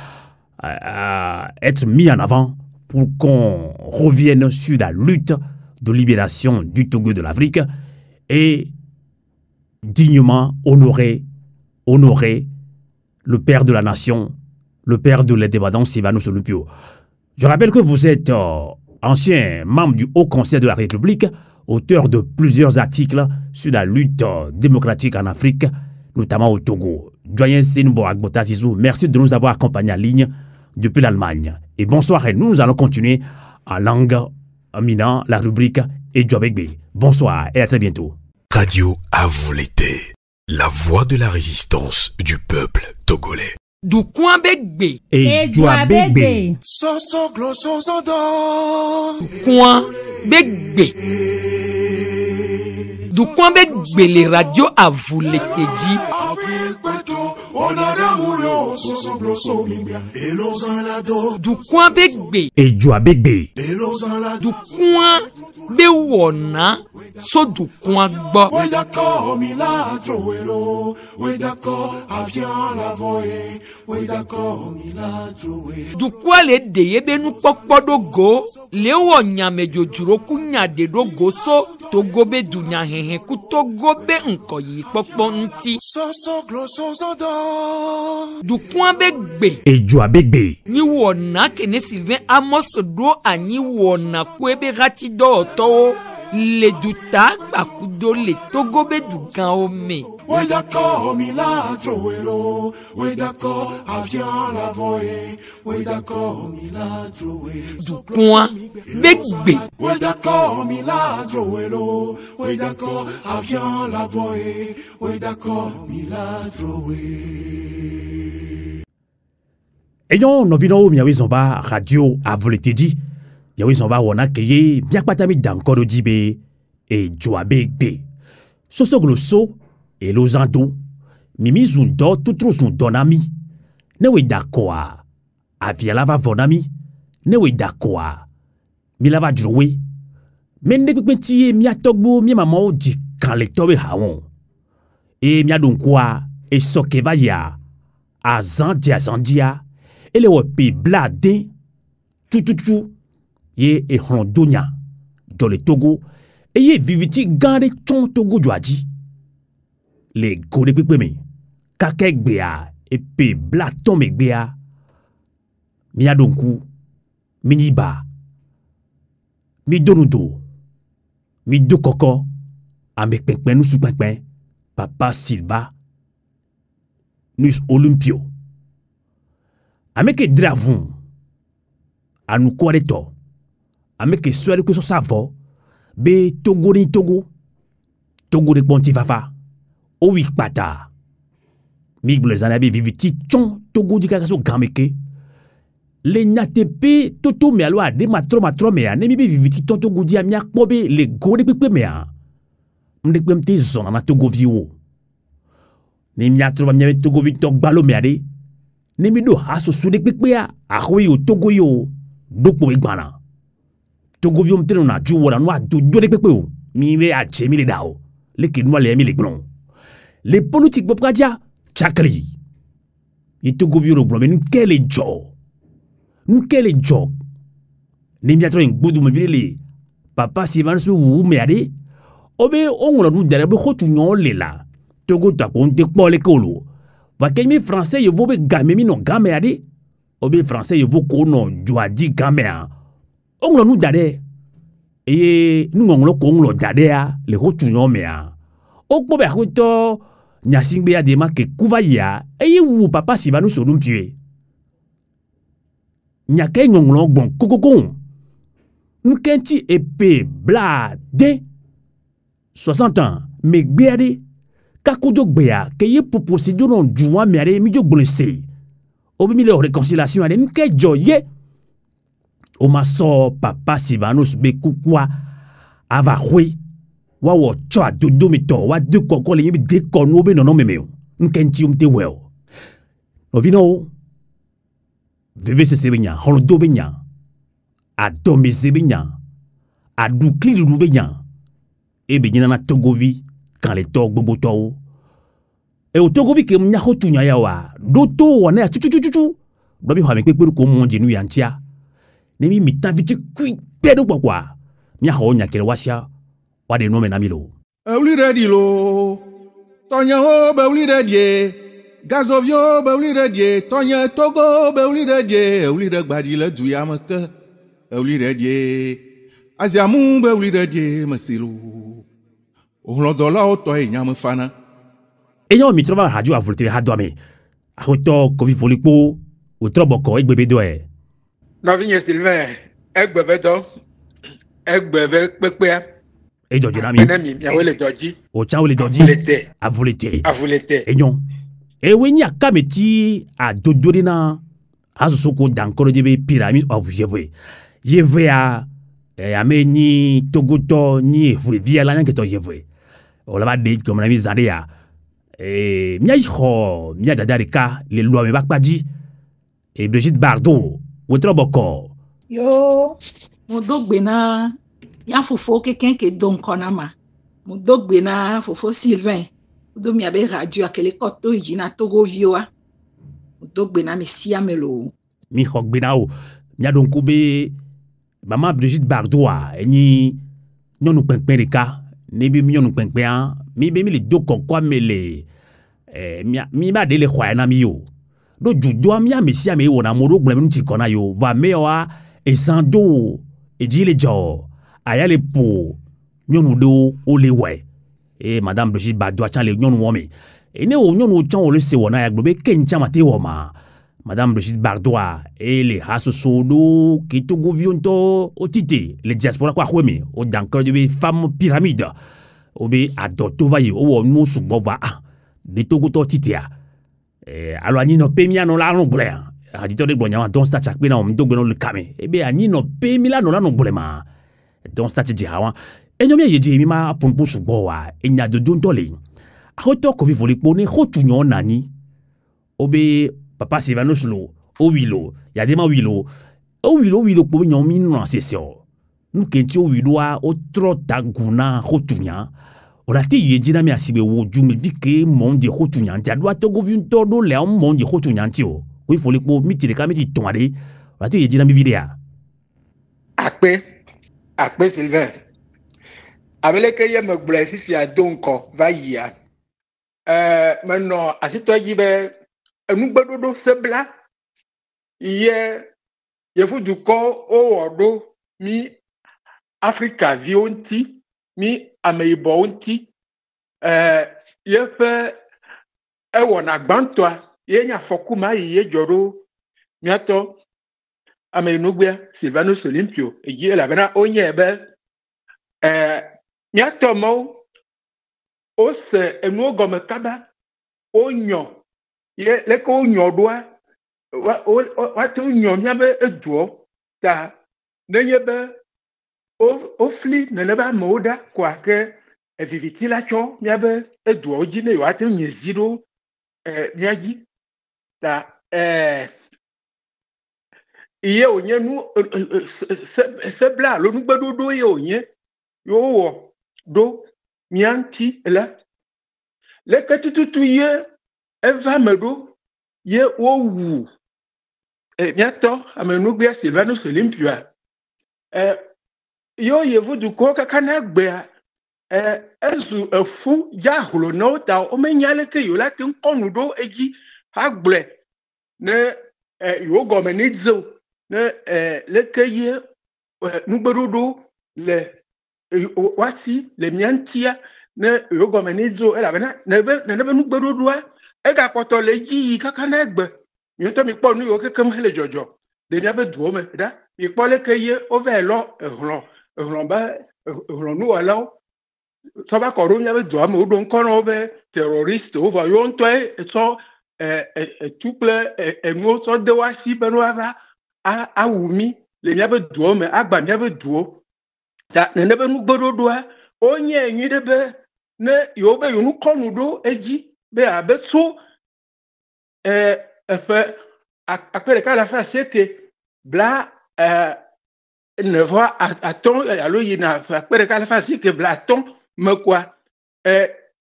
être mis en avant pour qu'on revienne sur la lutte de libération du Togo de l'Afrique et dignement honorer le père de la nation, le père de l'indépendance, Sylvanus Olympio. Je rappelle que vous êtes ancien membre du Haut Conseil de la République, auteur de plusieurs articles sur la lutte démocratique en Afrique, notamment au Togo. Doyen Sénouvo Agbota Zissou, merci de nous avoir accompagnés en ligne depuis l'Allemagne. Et bonsoir, et nous allons continuer en langue Mina, la rubrique et Djobegbe. Bonsoir et à très bientôt. Radio à vous l'été, la voix de la résistance du peuple togolais. Du coin begbe et Djobegbe. Du coin begbe. Du coin begbe, les radios à vous l'été dit. Du coin begbe et Djobegbe. du coin bewona so du coin gbo. Oui d'accord, Mila Joelo. Oui d'accord, avion la voye. Oui d'accord, Mila Joelo. Du coin le deye be nu pokpo do go le wo nyame jojuro ku nyade do go so Togo be dunya hehe ku Togo be nko yi pokpo nti. Du coin begbe et Djobegbe. ni wona kene Sylvain Amos do ani wona kwebe rati do to le duta bakudo le Togo be du gan ome. Oui d'accord, Mila Joelo. Oui d'accord, avion la voye. Oui d'accord, Mila Joelo. Du coin begbe Oui d'accord, Mila Joelo. Oui d'accord, avion la voye. Oui d'accord, Mila Joelo. Ayons nos vino miawizomba radio à voletedi. Miawizomba wana keye miakpatami dankoro dibe et Djobegbe. Soso glosso et lozando. Mimi zundo tutro zundonami. Newe dakoa. Avialava vonami. Newe dakoa. Milava drowe. Men nekpentiye miatogbo mi mama di kan le tobe hawon. E miadonkwa e sokeva ya. Azandia. Ele wopi blade tututu ye e hondonya dans le Togo et ye viviti gande ton Togo joaji le gode pepeme kakek bea et pe bla tome bea miadonku miniba mi donudo mi do koko ame penkpen nu su penkpen papa Silva nus Olympio ameke dravon a nous quoi de to ameke soire que so savo be Togo ni Togo de ponti fafa o wi pata mi bleu zanabi viviti chon Togo di kakaso gameke le nyatepe toto me alo ade matro me anemi be viviti ton Togo di amia kpobe le gode pepe me a mde kwemte zona na Togo viwo ni miatro ba mi Togo vi tok balo me ade nemi do haso sude kpekpea ahwe yo Togo yo dokpo igbana Togo vi omteno na ju wora no ado de kpekpeo mi me a jemi le dao le kinwa le mi le gbon le politique bopradia chakri y Togo vi ro blon me nkele jo nemi atro ngbodu me vile papa Sylvanus wu me ade obe onwo no dare be khotu nyon le la Togo ta ko nte pole kolo va kelmi français yo vobe game mi no game ade Obi français il faut qu'on no joadi gamea. On nous dade. Et nous on ko on dade a le rotu no mea. O ko be ko nyasingbe adema ke kuvaya et vous papa si va nous sur pied. Nyake ngonglo bon kokokon. Nous kenti épée blade 60 ans mais gbéade kakudo gbéa ke ye proposé de non juwa mere mi jo blessé. Obi mi le réconciliation ade nke joye. O ma so papa Sivanus be kukwa ava khwe wa wo cho adodo mi to wa de kokko le yimi de kono be nono memeo nkenti umte well no vino bebe se sebenya holo do benya adomi sebenya adu kli du benya e be nyina na togovi kan le to gbogbo to e o togovi ke mnya ho tunya ya wa do to wona ya chuchuchuchu do bi ha me peperu ko mo jenu ya ntia ne mi mitan viti kui pedo kwa mnya ho nya kere wasia wa de no me na mi lo Uli ready lo Tonya ho be uli ready Gazovio be uli ready Tonya Togo be uli ready uli de gbadi le du ya meke uli ready Aziamu be uli ready masilo Olodola o to e nya me fana e yo mi trova radio a volte ha do me a hoto ko vi folikpo o trobo ko egbebe do e Novinha Sylvain, egbebedo, egbebe pepe. e jojo na mi Enemi, ya wele doji. o cha ole doji a volete e nyon e we nya kameti a dodori na azusoko dankoro debe pyramid of yevwe a ameni togoto ni via la nyanke to yevwe o la ba de comme na mi zande ya e mia ho mia dadarika le loi me bakpaji e Brigitte Bardot o troboko yo mudogbe na ya fofo keken ke don konama mudogbe na fofo Sylvain do mi abe radio akele koto yina Togo vioa mudogbe na mesia melo mi hogbe na o mia don kube mama Brigitte Bardot eni nyonu penpenrika ne bi nyonu penpen mi be mi le doko kwa mele mi ba de le khwa na mi yo do jujo mi mesia me wona mo do gblem nti kona yo va me wa e sando e jile jo ayale po nyonu do o le we e madame Brigitte Bardot chan le nyonu wo me e ne o nyonu chan o le se wona ya gbe kencha mate wo ma madame Brigitte Bardot e le haso sodo ki to govionto o tite le diaspora kwa khweme o dankor de femme pyramide o be adoto va yo o no subo va de togo to tite alo ani no pemia no la no gle a dito de bonya don sta chakpe na o mdogbe no le kame e be ani no pemila no la no gle ma don sta ti hawa enyo mi yeje mi ma ponpo subo wa enya do don tole a hoto ko vi voli po ne hotu nyon nani o be papa Sivanus lo o wilo ya de ma wilo o wilo po nyon mi no asesio nu kenti o wilo a o tro taguna hotu nya o la ti yeji na mi asibe wo ju mi vike mon de hotu nya ntia do Togo vinto do le on mon de hotu nya ntio ko ifo le po mi ti de ka mi ti ton ade o la ti yeji na mi videa Akpe Sylvain. Abele ke ye me gble sisi a donko va yia. Maintenant asito jibe enugbedodo sebla ye fu du ko o odo mi Africa vionti mi ameibo onti ye fe wona gbantoa ye nya fokuma ye joro miato amenugbia Sylvanus Olympio eji la bana onye ebe miato mo o se enu ogome kaba onyo ye leko onyo doa wa to onyo miabe eduo ta nenyebe o fli neneba moda kwa ke eviviti la cho miabe eduo ji ne yo ate nyeziro miaji ta iye onye nu sebla lo nugbedodo ye onye yo wo do mianti la le ketutu ye eva medo ye wo wu miato amenugbia Sylvanus Olympio yo ye vudu ko kakana gbe ezu efu ja holo no ta o menyale ke yo la tin konu do eji agble ne yo gomenizo ne le keye nubedodo le wasi le miantia ne yo gomenizo ela bena ne nubedodo e ga poto le yi kaka na egbe mi to mi po nu yo keke mele jojo de mi abe duo me da mi po le keye over lo ehron ba ehron nu ala so ba ko ro mi abe duo me o do nko no be terroriste over yo nto so tuple enu so de wasi benu ava a wumi le mi abe duo me agba mi abe duo da ne be nubedodo onye enyi de be ne yo be yo nu konu do eji be abe so après la face c'était bla ne voit attend alors il n'a après la face que blaton me quoi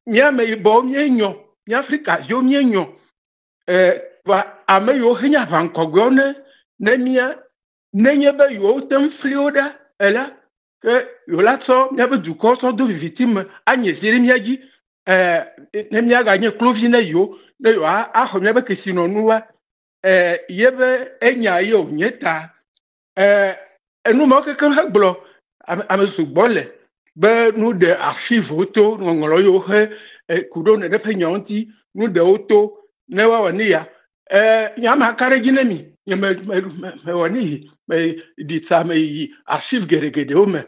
mia me bo mienyo mi Africa yo mienyo va ame yo henya vankogwo ne mia nenye be yo tem flioda ela que yo la so mia be du ko so do victime anye siri mia gi ne mia ga nye clovine yo ne yo a ho mia be kesino nuwa yebe enya yo nyeta enu mo ke kan gblo am sugbole be nu de archive auto ngolo yo he kudo ne de penyanti nu de auto ne wa wani ya nya ma kare ginemi nya me wani me di ta me archive geregede o me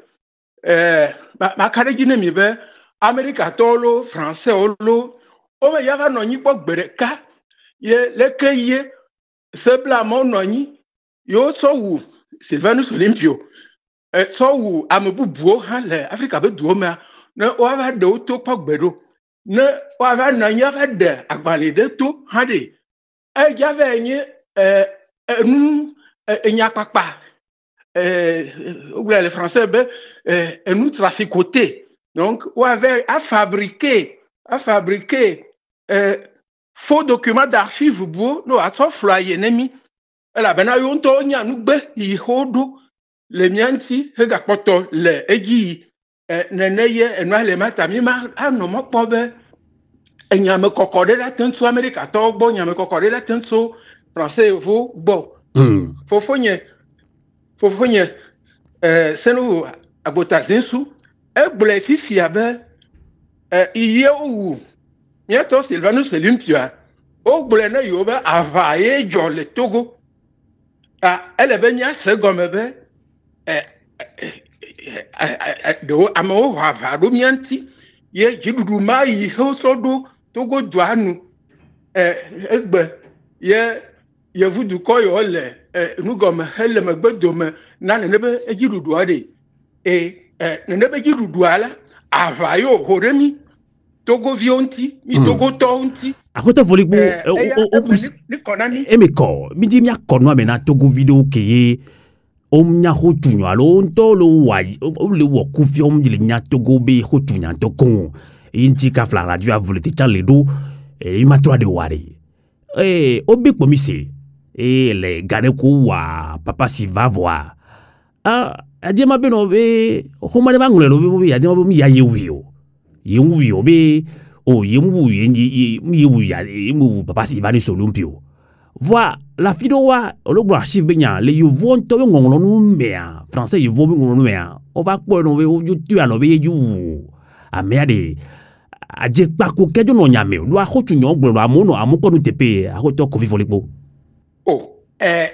ma kare ginemi be America tolo français olo o me ya va no nyi gbere ka ye lekeye se blamo noni yo so wu Sylvanus Olympio so wu amebubuo ha le Africa be duo ma ne o va de to pogbedo ne o va na nya va de agbale de to ha de ja va nyi enya papa ou les français be nous traficoter donc on avait à fabriquer faux documents d'archives beau no a so flyer nemi ela bena yo nto nya nu gbe yi hodo le mianti he ga poto le eji neneye enu ale mata mi ma anu mo po be enya me kokode la tenso America to gbo nya me kokode la tenso français vo gbo fofonye senu abotazinsu egbole fifia be iye owu Miato Sylvanus Olympia, au blene yobe avaye jo le Togo. Elle venia se gomebe do amo havado mianti ye jiduma yi hosodo Togo douanu egbe ye vudu koyo le nu gome hele megbe dome na nebe ejidudu ade nebe jidudu ala avayo horemi Togo vionti, mi Togo tonti. Akota volikbo ni konami. Emeko, mi di mia konwa mena Togo video keye omnya hotunyo alo ntolo wa le wo kufiom di nya Togo be hotunya tokon. Inti ka fla radio a volete chale do e matura de wari. Obi pomise le gane ko wa papa si va voir. Adima beno be homane bangule lo be adima bo mi ya yewio. Yewu obe yewu yewu papa Sylvanus Olympio voit la fidowa le archive benya le yovon to ngolo no mea français yovon ngolo no mea on va ko no we oju tu alo be yu ameade aje pa ko kejo no nyame lo ahotu nyo gboro amono amoko no tepe ahoto ko fifolikpo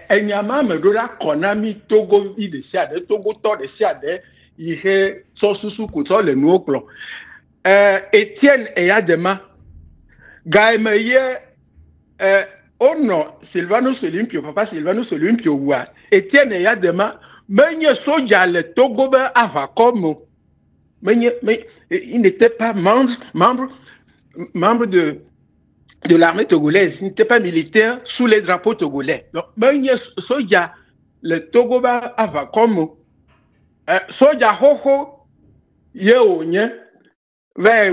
enyama me do la konami Togo ide sia de Togo to de sia de ihe so susu ko to le nu oklo Etienne Eyadema Gaimeye ono Sylvanus Olympio papa Sylvanus Olympio wa Etienne Eyadema menye soja le Togo be avakomo menye il n'était pas membre de l'armée togolaise, il n'était pas militaire sous les drapeaux togolais. Donc menye soja le Togo be avakomo soja hoho ye onye vers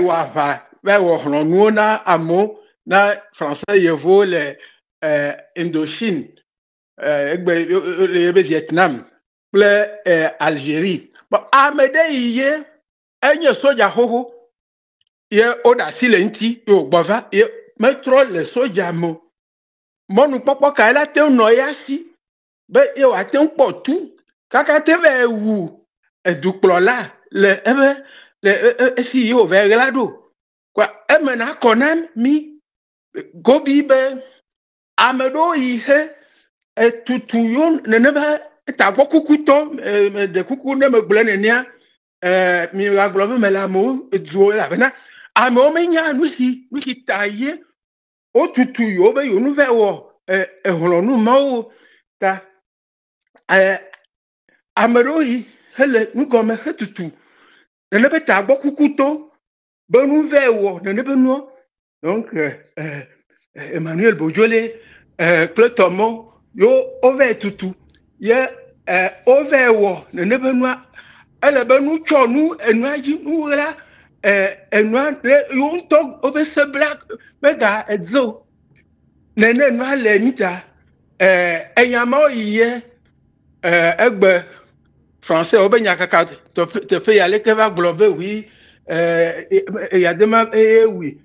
na amo na français yevo le Indochine le Vietnam le Algérie bon amede ye enye soja hoho ye oda silenti yo bova ye metro le soja mo mɔnu kpɔkpɔ ka la te nɔ ya si be ye wòate ŋu kpɔ tu kaka te va wu edukplɔla le ebe le esi yi wòva ɣla ɖo kɔ eme na kɔ na mi gobi be ame ɖewo yi he etutu yo nene be tagbɔ kukutɔ de kuku ne me gblɔ nenea mi gagblɔ be me le amewo eduwo elabena amewo menya nu si ta ye wotutu yo be yo nu va wɔ ehlɔ̃nu mawo ta ame ɖewo yi hele nugɔme hetutu nene be tagbɔ kukutɔ be nu va wɔ nene be nuɔ donc Emmanuel Bojole kple tɔmɔ yo wova tutu ye wova wɔ nene be nua ele be nu tsɔ nu enua dzi nu ɣla enua yo ŋutɔ wobe se bla mega edzo nene nua le nita enyamawo yi ye egbe français wobe nyakaka teƒe ya leke va gblɔ be oui yadema oui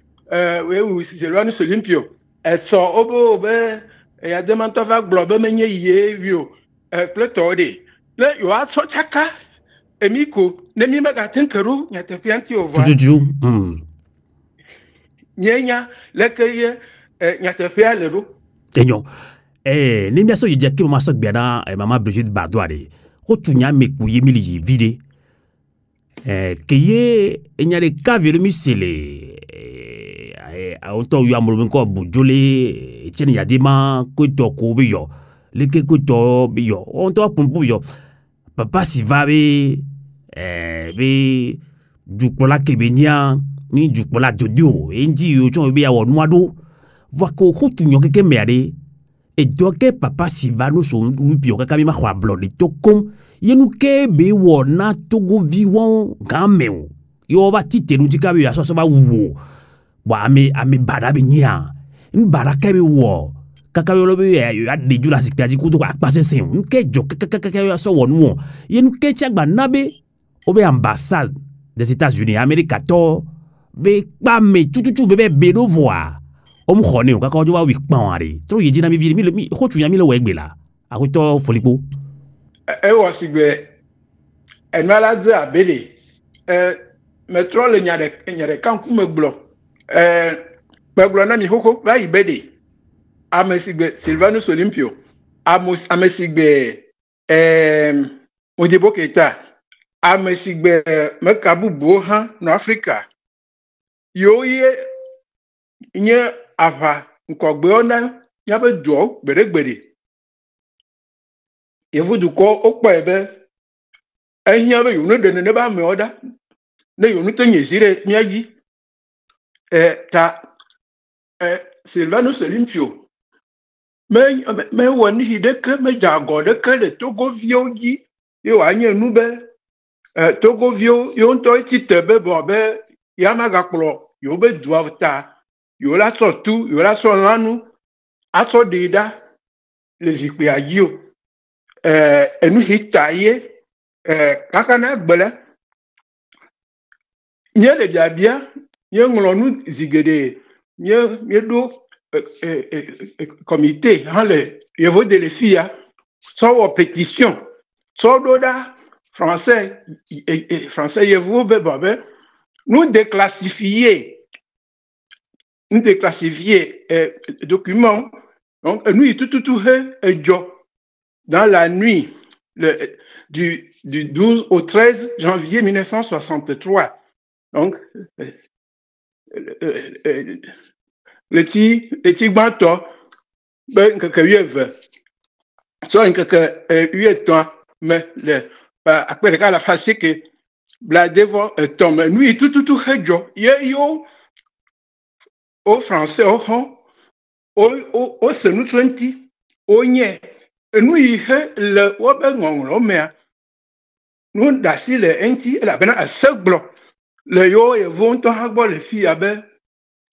Silvanus Olympio esɔ wobe yadema ŋutɔ va gblɔ be menye ye wio kple tɔwo de le yo atsɔ tsaka emi ko ne mi megate ŋu ke ɖo nyateƒea ŋuti o vɔ nyenya leke ye nyateƒea le ɖo enyo ne miasɔ yi dze ke mama sɔ gbea na mama Brigitte Bardot de wotu nya meku ye mili yi vi de ke ye enya ɖeka vi ɖe mi se le ŋutɔ yɔ amolo mi kɔ Bojole Etienne Yadema kotɔ ko be yɔ leke kotɔ be yɔ ŋutɔ pumpu be yɔ papa si va be be dukplɔla kebenia ni dukplɔla dodo eŋdzi yo tsɔ be awɔ nua ɖo va ko wotu nyɔ keke mea de edɔ ke papa si va no so lupio kaka mi ma xɔ ablɔ de to kom yenu ke be wɔ na Togovi wɔn game o yo va tite nu tika be ya so ba wo wa ame bada be nya n bada ke be wɔ kaka yo be ya de ju la sikpa ji ko to akpa sese n ke jɔ kaka so wɔ nu yenu ke chagba na be obe ambassade des États-Unis Amerika to be kpa me tututu be do voa xɔ ne o kaka wa wi kpɔn are tro yi dina mi vi mi ko tu ya mi le wɔ egbe la akutɔ folikpo wɔ sigbe enua dze abele metrɔ le nya ɖeka ŋkume gblɔ megblɔ na mi xoxo va yi be de ame sigbe Silvanus Olympio ame sigbe Modibo Keita ame sigbe meka bubuwo hã nɔ Afrika yo ye nye ava ŋkɔgbewo na miabe duawo gbeɖegbeɖe yevu dukɔ wokpɔe be ehiã be yonu ɖe nene be amewo ɖa ne yonu te nye zi ɖe mía dzi ta Silvanus Olympio mewɔ nuyi ɖeke medze agɔ ɖeke le Togoviwo dzi ye wòanye nu be Togoviwo yewo ŋutɔ tite be bɔ be ya magakplɔ yewo be dua ta yewo la sɔ tu yewo la sɔ lãnu asɔ ɖe ɖa le zikpuia dzi o enu yi ta ye kaka na gbe la nye le biabia nye ŋlɔ nu zi geɖe nye ɖo comité hã le yevo de le fia sɔ wɔ pétition sɔ ɖo ɖa français yevuwo be bɔ be nu déclassifié document donc nu yi tututu he edzɔ dans la nuit du 12 au 13 janvier 1963 donc le ti gbãtɔ be nkeke 8 so nkeke 8 me le akpe ɖeka la fa sike bladevɔ etɔ̃ me nu yi tututu he dzɔ ye yo o français o hɔn o se nu tso ŋuti o nye nu yi he le wobe ŋɔŋlɔ mea nu ɖasi le eŋuti elabena ese gblɔ le yewo yevo ŋutɔ hã gbɔ le fia be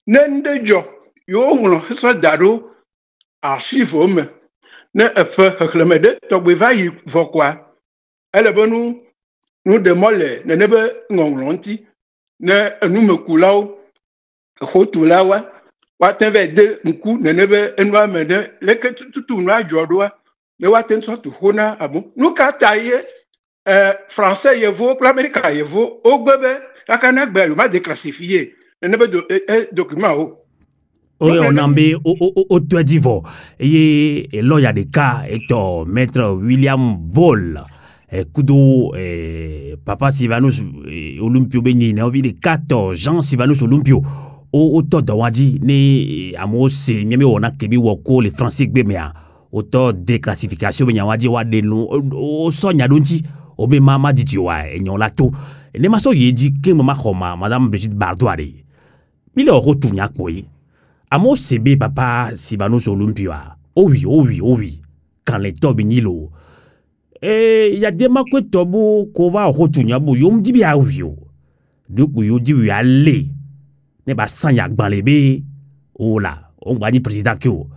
ne ŋɖe dzɔ yewo ŋlɔ hesɔ da ɖo archive me ne eƒe xexlẽme ɖe tɔgbe va yi vɔ koa ele be nu ɖe mɔ le nene be ŋɔŋlɔ ŋuti ne enumekulawo exotulawoa Watenve de nku nenebe enwa mene leke tutu nwa jodwa ne waten so tu hona abo nu ka taye français yevo pour américain yevo ogbebe akana gbe yo ma déclassifier nenebe document o. Oui, on a mis au Divo. Et là, il y a des cas, et maître William Vol, Kudo, papa Sylvanus Olympio Béni, on vit les 14 Jean Sylvanus Olympio. Au taux de Wadi, né à Mosé, Miami, on a Kébi Woko, les Français Béméa. Au taux de classification, mais Wadi Wadi, au Sonia Dunti, au Bémama Ditiwa, et Nyon Lato. Et les maçons y dit que Madame Brigitte Bardouare. Il est au retour, n'y a quoi. Amo sebe papa Sylvanus Olympio. Oh oui. Quand les tobes nilo. Il y a des marques de tobo qu'on va retourner. Yo me dit bien oui. Donc yo dit oui allez. Ne pas sans yak ban lebe. Oh là, on va dire président kyo.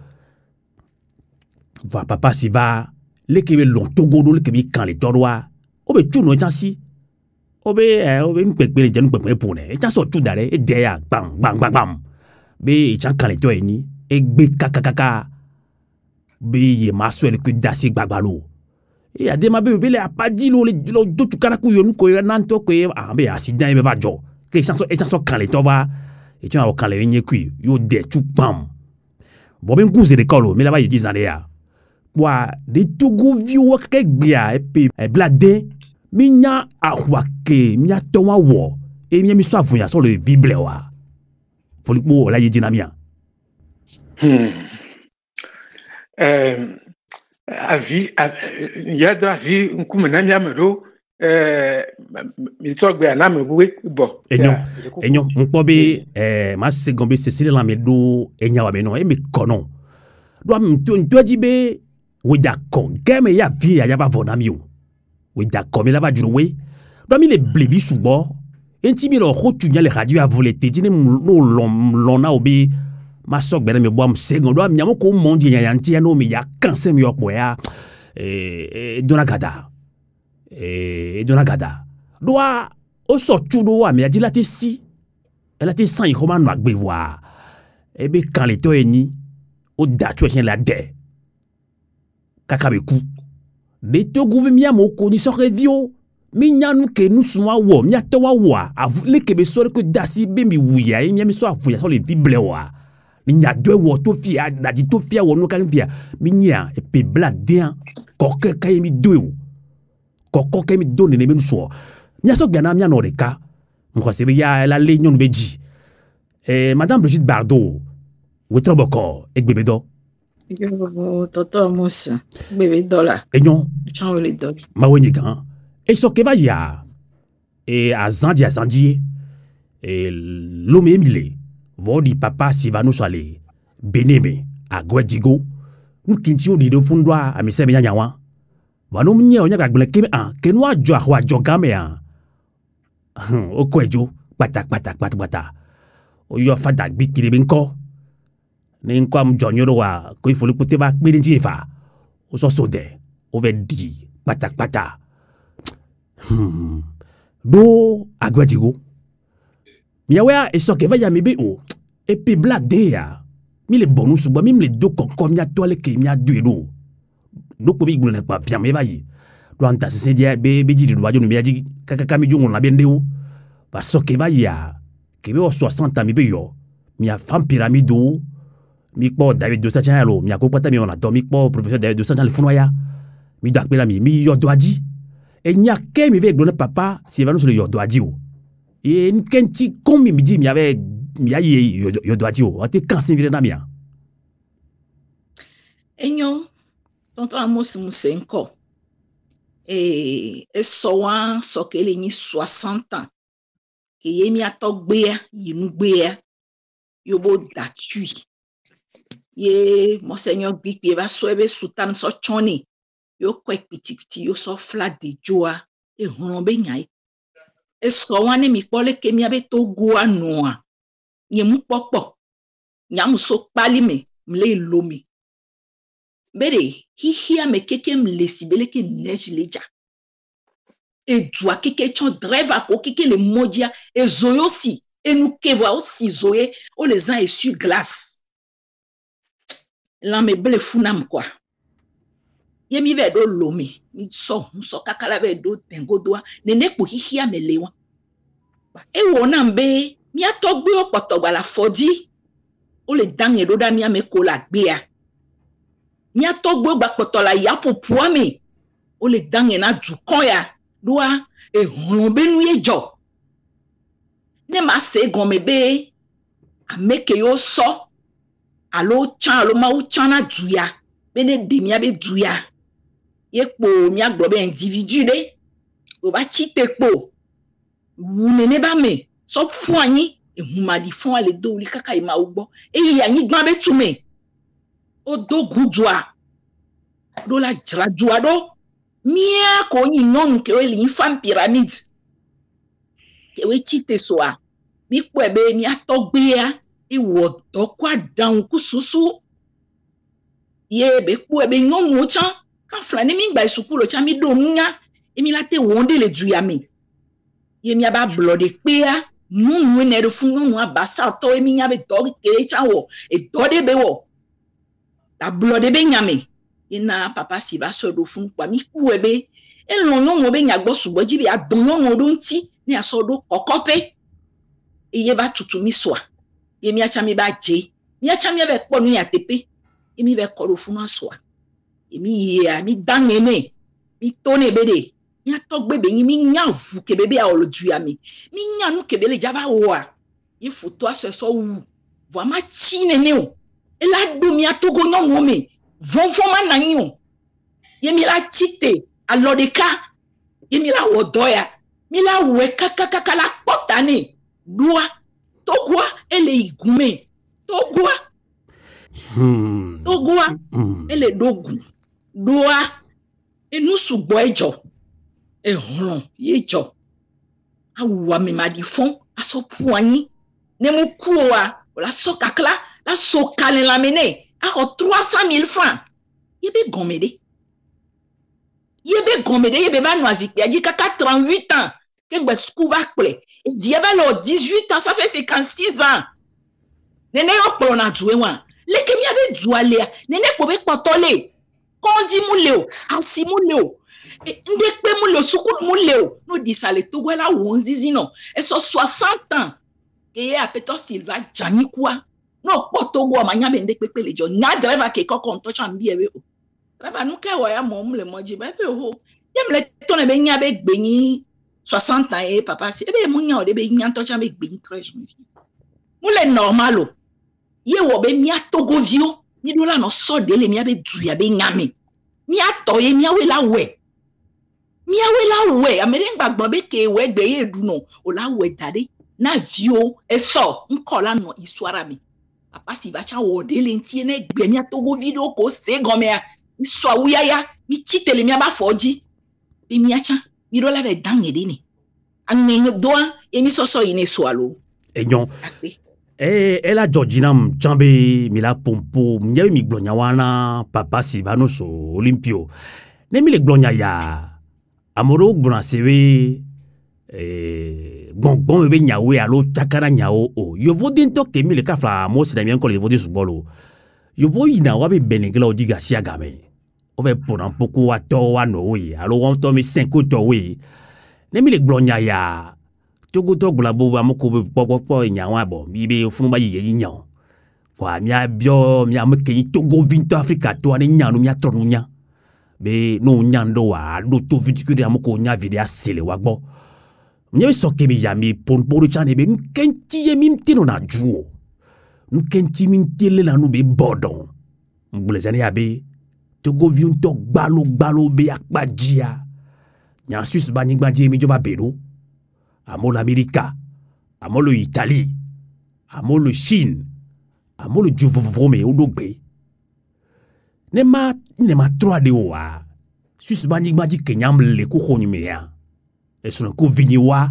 Va papa Siva. Le kebe long togo le kebe quand les toroa. Obe tout no chansi. Obe m'pekpe les jeunes m'pekpe pour ne. Et chanso tout d'arrêt et derrière bang. Be chan kan le to eni e gbe kakakaka be ye maswele que dasi gbagbalo e ade ma be le apadi lo do tu kana ku yo ko nan to ko be accident e be va jo ke chanso kan le to va e tu kan le nye ku yo de tu pam bo ben kuze de kolo me la ba yi dizan ya wa de tugu view ka gbia e pe blade minya ahwake minya to wa wo e mi so avunya so le bible wa Folipo la yedinamia. Avi yada avi nkumenamia medo mi togbe aname buwe bo. Enyo mpobe ma segombe Cécile la medo enya wa beno e me kono. Do am to dibe we d'accord game ya vie ya ba vonamio. We d'accord me la ba juwe. Do mi le blevi subo. Intimi lo rotunya le radio a volete dine no lona obi ma sok bere me boam segondo am nyamo ko mondi nyanti no mi ya kanse mi okbo ya donagada doa o so tudo wa mi adila te si ela te san yi koma no agbewa ebe kan le to eni o da tu chen la de kakabeku de to gouvernement mo ko ni so revio Minyanu ke nous souma wo, miato wa wa, le kebe sore que dasi bembi wuya, e miami so afuya so le bible wa. Minya dwe wo to fia, dadi to fia wo no kan fia. Minya e pe bladen, koke kay mi dwe. Koko kay mi donne ne so. Nya so gana mia no reka. Mko se ya la le nyon beji. Madame Brigitte Bardot, we troboko ek bebedo. Yo toto musa, bebedo la. Enyon, chan le dog. Ma wenye gan. Et ce que va y a et à Zandi et l'homme Emile vodi papa Sylvanus aller beneme à Guadigo nous kinti di do fundwa a mise benya nyawa va no mnye onya ga gbele kebe an ke no ajo ahwa jogame an o kwejo pata o yo fada gbi kire be nko ne nko am jonyoro wa ko ifoli pote ba pe nji fa o so de o ve di pata do agwadigo miawa e so ke va ya mebe o e pe black day ya mi le bonus bo mi le do kokko mi atole ke mi adu do ko bi gbulu ne pa fiam e va yi do anta se dia be ji do wajo no mi aji kaka mi jungo na be ndeu ba so ke va ya ke be o 60 mi be yo mi a fam pyramido mi po David de Sachalo mi a ko pata mi on a do mi po professeur David de Sachalo funoya mi da pe la mi yo do aji et n'y a qu'un mi veut papa Sylvanus le yodoadio et n'kenti comme mi dit mi avait mi a yodoadio a te cancer vire na mia enyo tonton amos musenko et sowan sokele ni 60 ans que yemi atogbe yinu gbe yobo datui ye monseigneur Gbigbe va soebe sultan so choni yo kwek piti yo so flat de joa e honombe nyai e so wani mi pole ke mi abe to go anoa ye mu popo nyam so pali me mle lomi bere hihia me keke mle sibele ke neige leja e dua keke chon dreva ko keke le modia e zoyo si e nou ke voa aussi zoé o les ans et sur glace la me ble funam quoi ye mi ve do lomi mi so kakala ve do tengo doa nene po hihia melewa e wona mbe mi atogbe opotogba la fodi o le dange do da mi ame ko la gbe a mi atogbe gba poto la ya popua mi o le dange na dukon ya doa e hon benu ye jo ne ma se gome be ameke yo so alo chan alo ma o chan na duya bene de mi abe duya ye po mi agbo be individu de o ba chite po wu nene ba me so fun anyi ehuma di fun ale do ri kaka ima ugbo eyi anyi gban be tume o do gudua do la jra jua do mia ko yin non ke we li fam pyramid ke we chite so a mi po ebe mi atogbe ya iwo do kwa dan ku susu ye be po ebe nyon wo chan kan flani mi gba isukulo chan mi do nya emi late wonde le du ya mi ye mi aba blood pe ya nunu ne do fun nunu abasa to emi nya be do kere chan wo e do de be wo la blood be nya mi ina papa si ba so do fun pa mi ku ebe e lon nyon wo be nya gbo subo ji bi adon nyon do nti ni aso do kokope iye ba tutu mi soa ye mi acha mi ba je mi acha mi be po nu ya tepe emi be ko do fun asoa emi ye mi dangene mi tone bede mi atogbe be yin mi nya vu ke bebe a olodu ya mi nya nu ke bele jaba wo a ye photo aso so wu vo ma chi nene o e la do mi atogo nyon wo mi von fo ma na yin o ye mi la chite alodeka ye mi la wo doya mi la we kaka la potane doa togwa ele igume togwa ele dogun doa enu sugbo ejo ehun yejo awuwa mi ma di fon aso puanyi ne mu kuwa la so kakla la so kalen la mene a 300,000 francs yebe gomede yebe ba noisi ya ji kaka 38 ans que gbe skou va ple et diaba lo 18 ans ça fait 56 ans nene yo plo na duwe wan le ke mi ave duale nene ko be potole kondi mu leo asi mu leo nde pe mu leo sukulu mu leo no disale to gwela wonzizi no e so 60 ans ke ye apeto Silva jani kwa no poto go manya be nde pepe lejo nya driver ke kokon to chambi ewe o driver nu ke wo ya mo mle moji ba pe ho yemle to ne be nya be gbeyin 60 ans et papa si ebe mu nya o de be nya to chambi gbeyin 13 mu le normal o ye wo be mi atogo vio ni do la no so de le mi abe du ya be nyame mi ato ye mi awe la we amere ngbagbo be ke we gbe ye du no o la we dade na vio e so nkola no isuara mi papa si ba cha wo de le ntie ne gbe mi atogo video ko se gome ya mi so awuya ya mi chitele mi aba foji bi mi acha mi do la be dangede ni anne doa e mi so ine so alo enyon ela Georginam chambe mila pompo mnyawe mi glonya wana papa Silvano so Olympio ne mi le glonya ya amoro gbona sewe gongon be nyawe alo chakara nyao o yo vodin to ke mi le kafla mo se na mi encore le vodin subolo yo vo ina wa be benengela odiga sia game o be poran poko wa to wa no we alo won to mi 5 to we ne mi le glonya ya togo to gbla bo amoko be popo nyawa bo mi be funu ba yi nyaw wa mi abio mi amke togo vinto Africa to ani nyanu mi atronu nya be no nyando wa do to vitikuri amoko nya video sele wa gbo mi be soke bi ya mi ponporo chane be nkenti ye mi ntino na juo nkenti mi ntele la no be bodon mblezane ya be togo vinto gbalo be akpajia nya sus ba ni gbaje mi jova bero amo l'Amérique, amo l'Italie, amo le Chine, amo le Juvovome ou Dogbe. Ne ma 3 de oa. Suis bani ma di kenyam le ko nyumea. E son ko viniwa.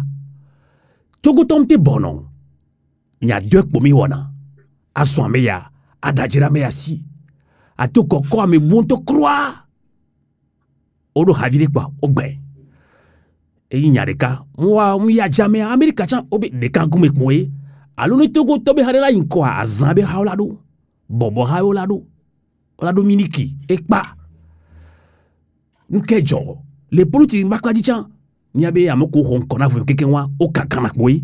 Togo tomte bonon. Nya 2 pomi wana. Aso meya, adajira meya si. Atoko ko ame bonto croix. Odo havire kwa ogbe. E nyareka mwa mya jame America chan obe de kan kume kmoe alo ni togo tobe harela inko azambe haolado bobo haolado la Dominique et pas nous kejo les politiques makla di chan niabe amoko honkona vo keken wa o kakana boy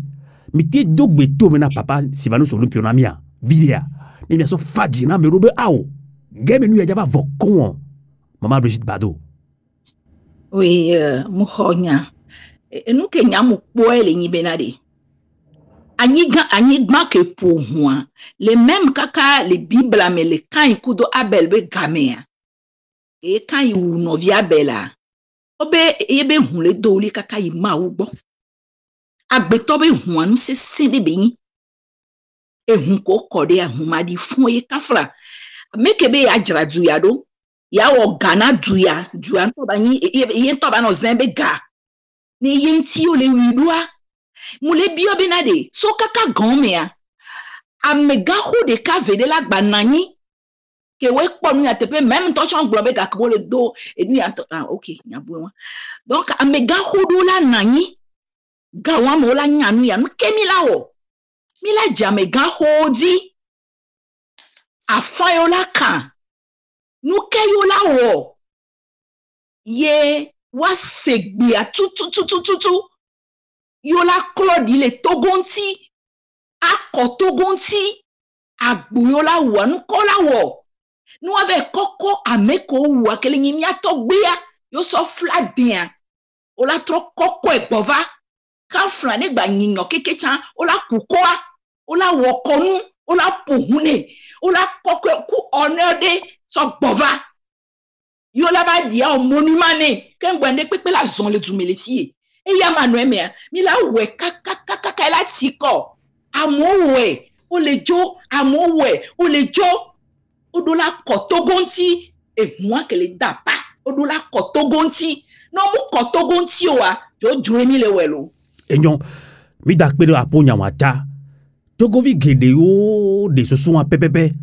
mi te dogbe to mena papa sivanu so lumpi na mia vidéa ni mi so faji na me robe awo game nu ya jaba vokon maman Brigitte Bado. Oui, muhonya nous kenya mu poele ni benade Ani gma ke pour moi les mêmes kaka les bible mais les quand ikudo abel be gamea et quand il no via bela obe yebe hunle doli kaka ima ugbo agbeto be huanu se sede beyin ehun ko kode ahuma di fun ye kafra meke be ajra duya do ya wo gana duya to ba yin yen to ba no zembe ga ni yen ti o le widua mule bio benade so kaka gomea amega ho de ka vede la gbanani que we ponu ya tepe même to chon globe ga ko le do et ni OK nya bo donc amega hudu la nani gawa mo la nyanu ya nkemi la wo mi la jamega hodi afayo la kan nu keyo la wo ye wa segbi a tu yo la klodi le togonti akotogonti agbuyo la wo nu ko la wo nous avons coco ameko ou akele nyimi atogbeya yo so fladien o la tro coco e bova ka flane gba nyinyo kekechan o la kukoa o la wokonu o la pohune o la coco ku onede so bova yo la ba dia o monumane ken gbande pepe la zon le dumeletie e ya manu me mi la we kaka la tiko amowe o le jo amowe o le jo odola kotogonti e moi que le dapa odola kotogonti no mu kotogonti wa jo emi le welo enyon mi da pe do aponya wata togovi gede o de soso a pepepe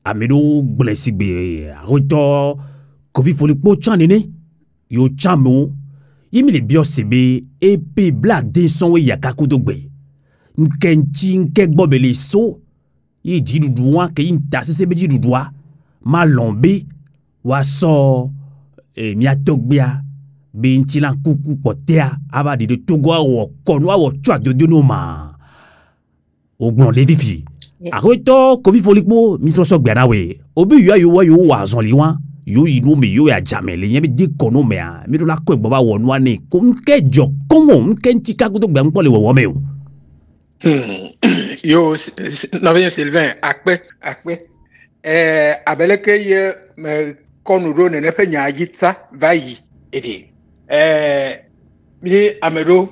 amedo glesigbe aroto kovi folipo chanene yo chamo yimi le biosebe e pe bla de son we yakako dogbe nkenchi nkegbo so yi jidudu wa ke inta se be jidudu wa malombe wa so miatogbia be ntila kuku potea aba de Togo wo konwa wo twa de no ma ogbon de vifi akoto kofi folikpo mi so gbia na we obi yo wa zon liwan yo inu me yo ya jamele yen be de kono me a mi do la ko egbo ba wo nu ani ko nkejo komo nkenti ka kuto gba npo le wo me o. Yo, Navien Sylvain, akpe. Abeleke ye me konuro ne nefe nyagitsa vayi ede. Mi amero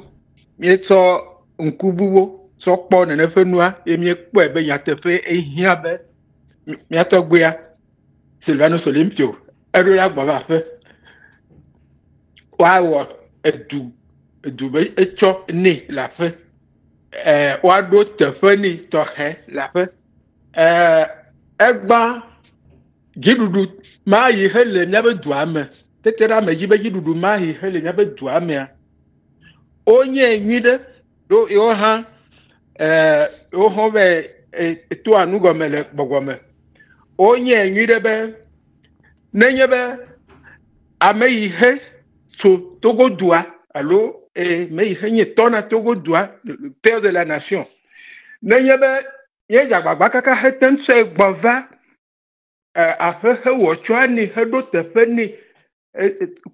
mi so nkubuwo so kpo ne nefe nua emi ekpo ebe yatefe ehia be mi atogbea Sylvanus Olympio edo la gba ba fe. Wa wo edu be echo ni la fe. Wado tefeni tohe la fe egba gidudu ma yi hele nyabe duame tetera me jibe gidudu ma yi hele nyabe duame onye nwide do yo ha o ho be to anugo mele gbogome onye nwide be nenye be ame yi he so togo dua allo mais il y a ton Togo doit le père de la nation. N'ayebe yeja gbagba kaka heten se gbova a he wochani he do tefeni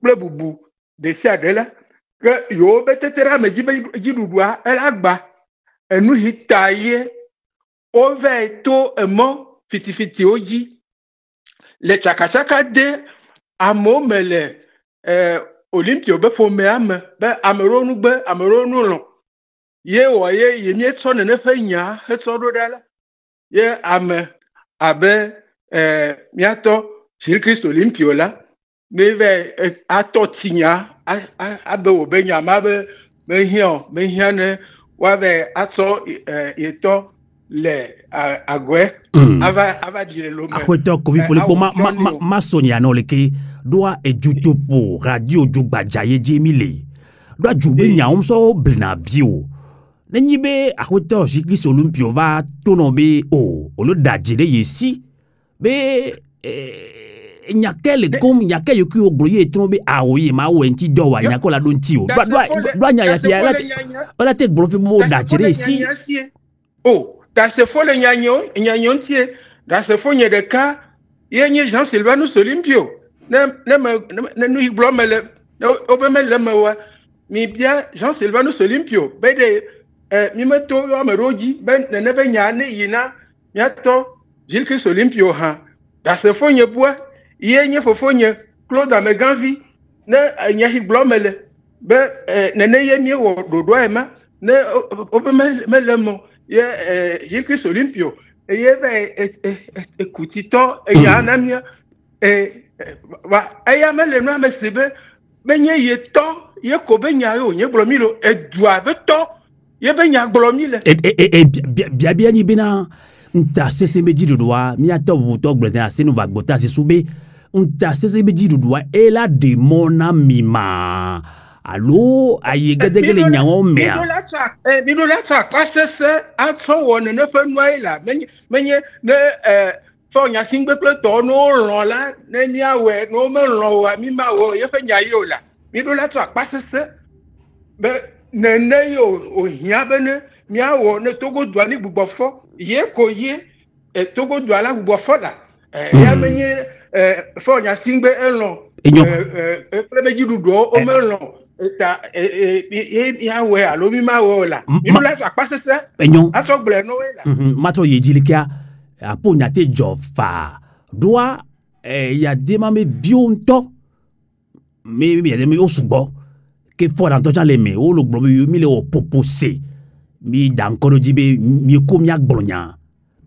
plebubu de siadela que yo betetera me jidudua elagba enu hitaye ove to emo fitifiti oji le chakachaka de amomele Olympio be fo me ame be ameronu lo ye wo ye mi so ne ne fa nya he so do dala ye ame abe miato Jésus Christ Olympio la ne ve ato tinya abe wo be nya ma be me hian ne wa ve aso yeto le agwe ava dire lo me akoto ko vi fole po ma sonia no leke doa ejuto po radio jugbajaye jemile doa jube nya so blina view nenyibe akoto Jésus Olympio va tonombe o lo dajele yesi be nyakele kom nyakele ku ogloye trombe aoye ma wenti do wa nyakola don ti o do nya ya tia la te brofi bo da jere si oh da se fo le nyanyo tie da se fo nye de ka yenye Jean Sylvanus Olympio ne nu iblomele obemele mewa mi bia Jean Sylvanus Olympio be de mi meto yo ameroji ben ne be nya ne yina miato Gilles Christ Olympio ha da se fo nye boa yenye fofonye Claude Ameganvi ne nya iblomele be ne yemi wo dodo ema ne obemele mo ye Gilles Christ Olympio ye be kutito ya namia wa aya mele no amesibe menye ye to ye ko be nya yo nye blomilo edua be to ye be nya blomile bia ni bina nta sese meji dodoa mi ato buto gbeta se no bagbota se sube nta sese meji dodoa e la demona mima allo aye gedegele nyawo mea mi do la ta pasese ato won ne fe noi la menye ne fo nya singbe ple to no ron la ne ni awe no me ron wa mi ma wo ye fe nya yo la mi do la ta pasese be ne yo o hia be ne mi awo ne togo dua ni gbugbo fo ye ko ye togo dua la gbugbo fo la ya menye fo nya singbe elon ple meji dudo o me ron ta ya we alo mi ma wo la mi do la ta pasese aso gble no we la matro ye jilikia apo nyate jofa doa ya dema me vionto me me osugbo ke fo dan to jan le me o lo gbo mi le o popose mi dan kono jibe mi ko mi agbolonya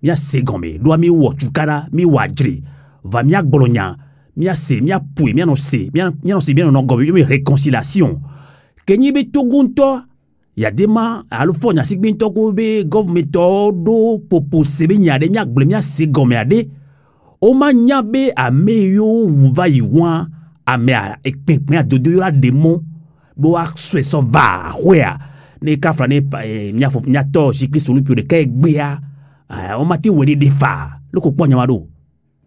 mi asegome doa mi wo chukara mi wajri va mi agbolonya mi ase mi apui mi no se bien no gobe mi réconciliation kenyi be togunto ya dema alu fo nya sigbe ntoko be government do popose be nya de nya gble mi asegome ade o ma nya be ameyo wuva yiwan ame a ekpekpe adodo yo ademo bo a swe so va hwea ne ka fra ne nya fo nya to Jikri Solupio de ka egbe a o ma ti we de fa loko po nya wado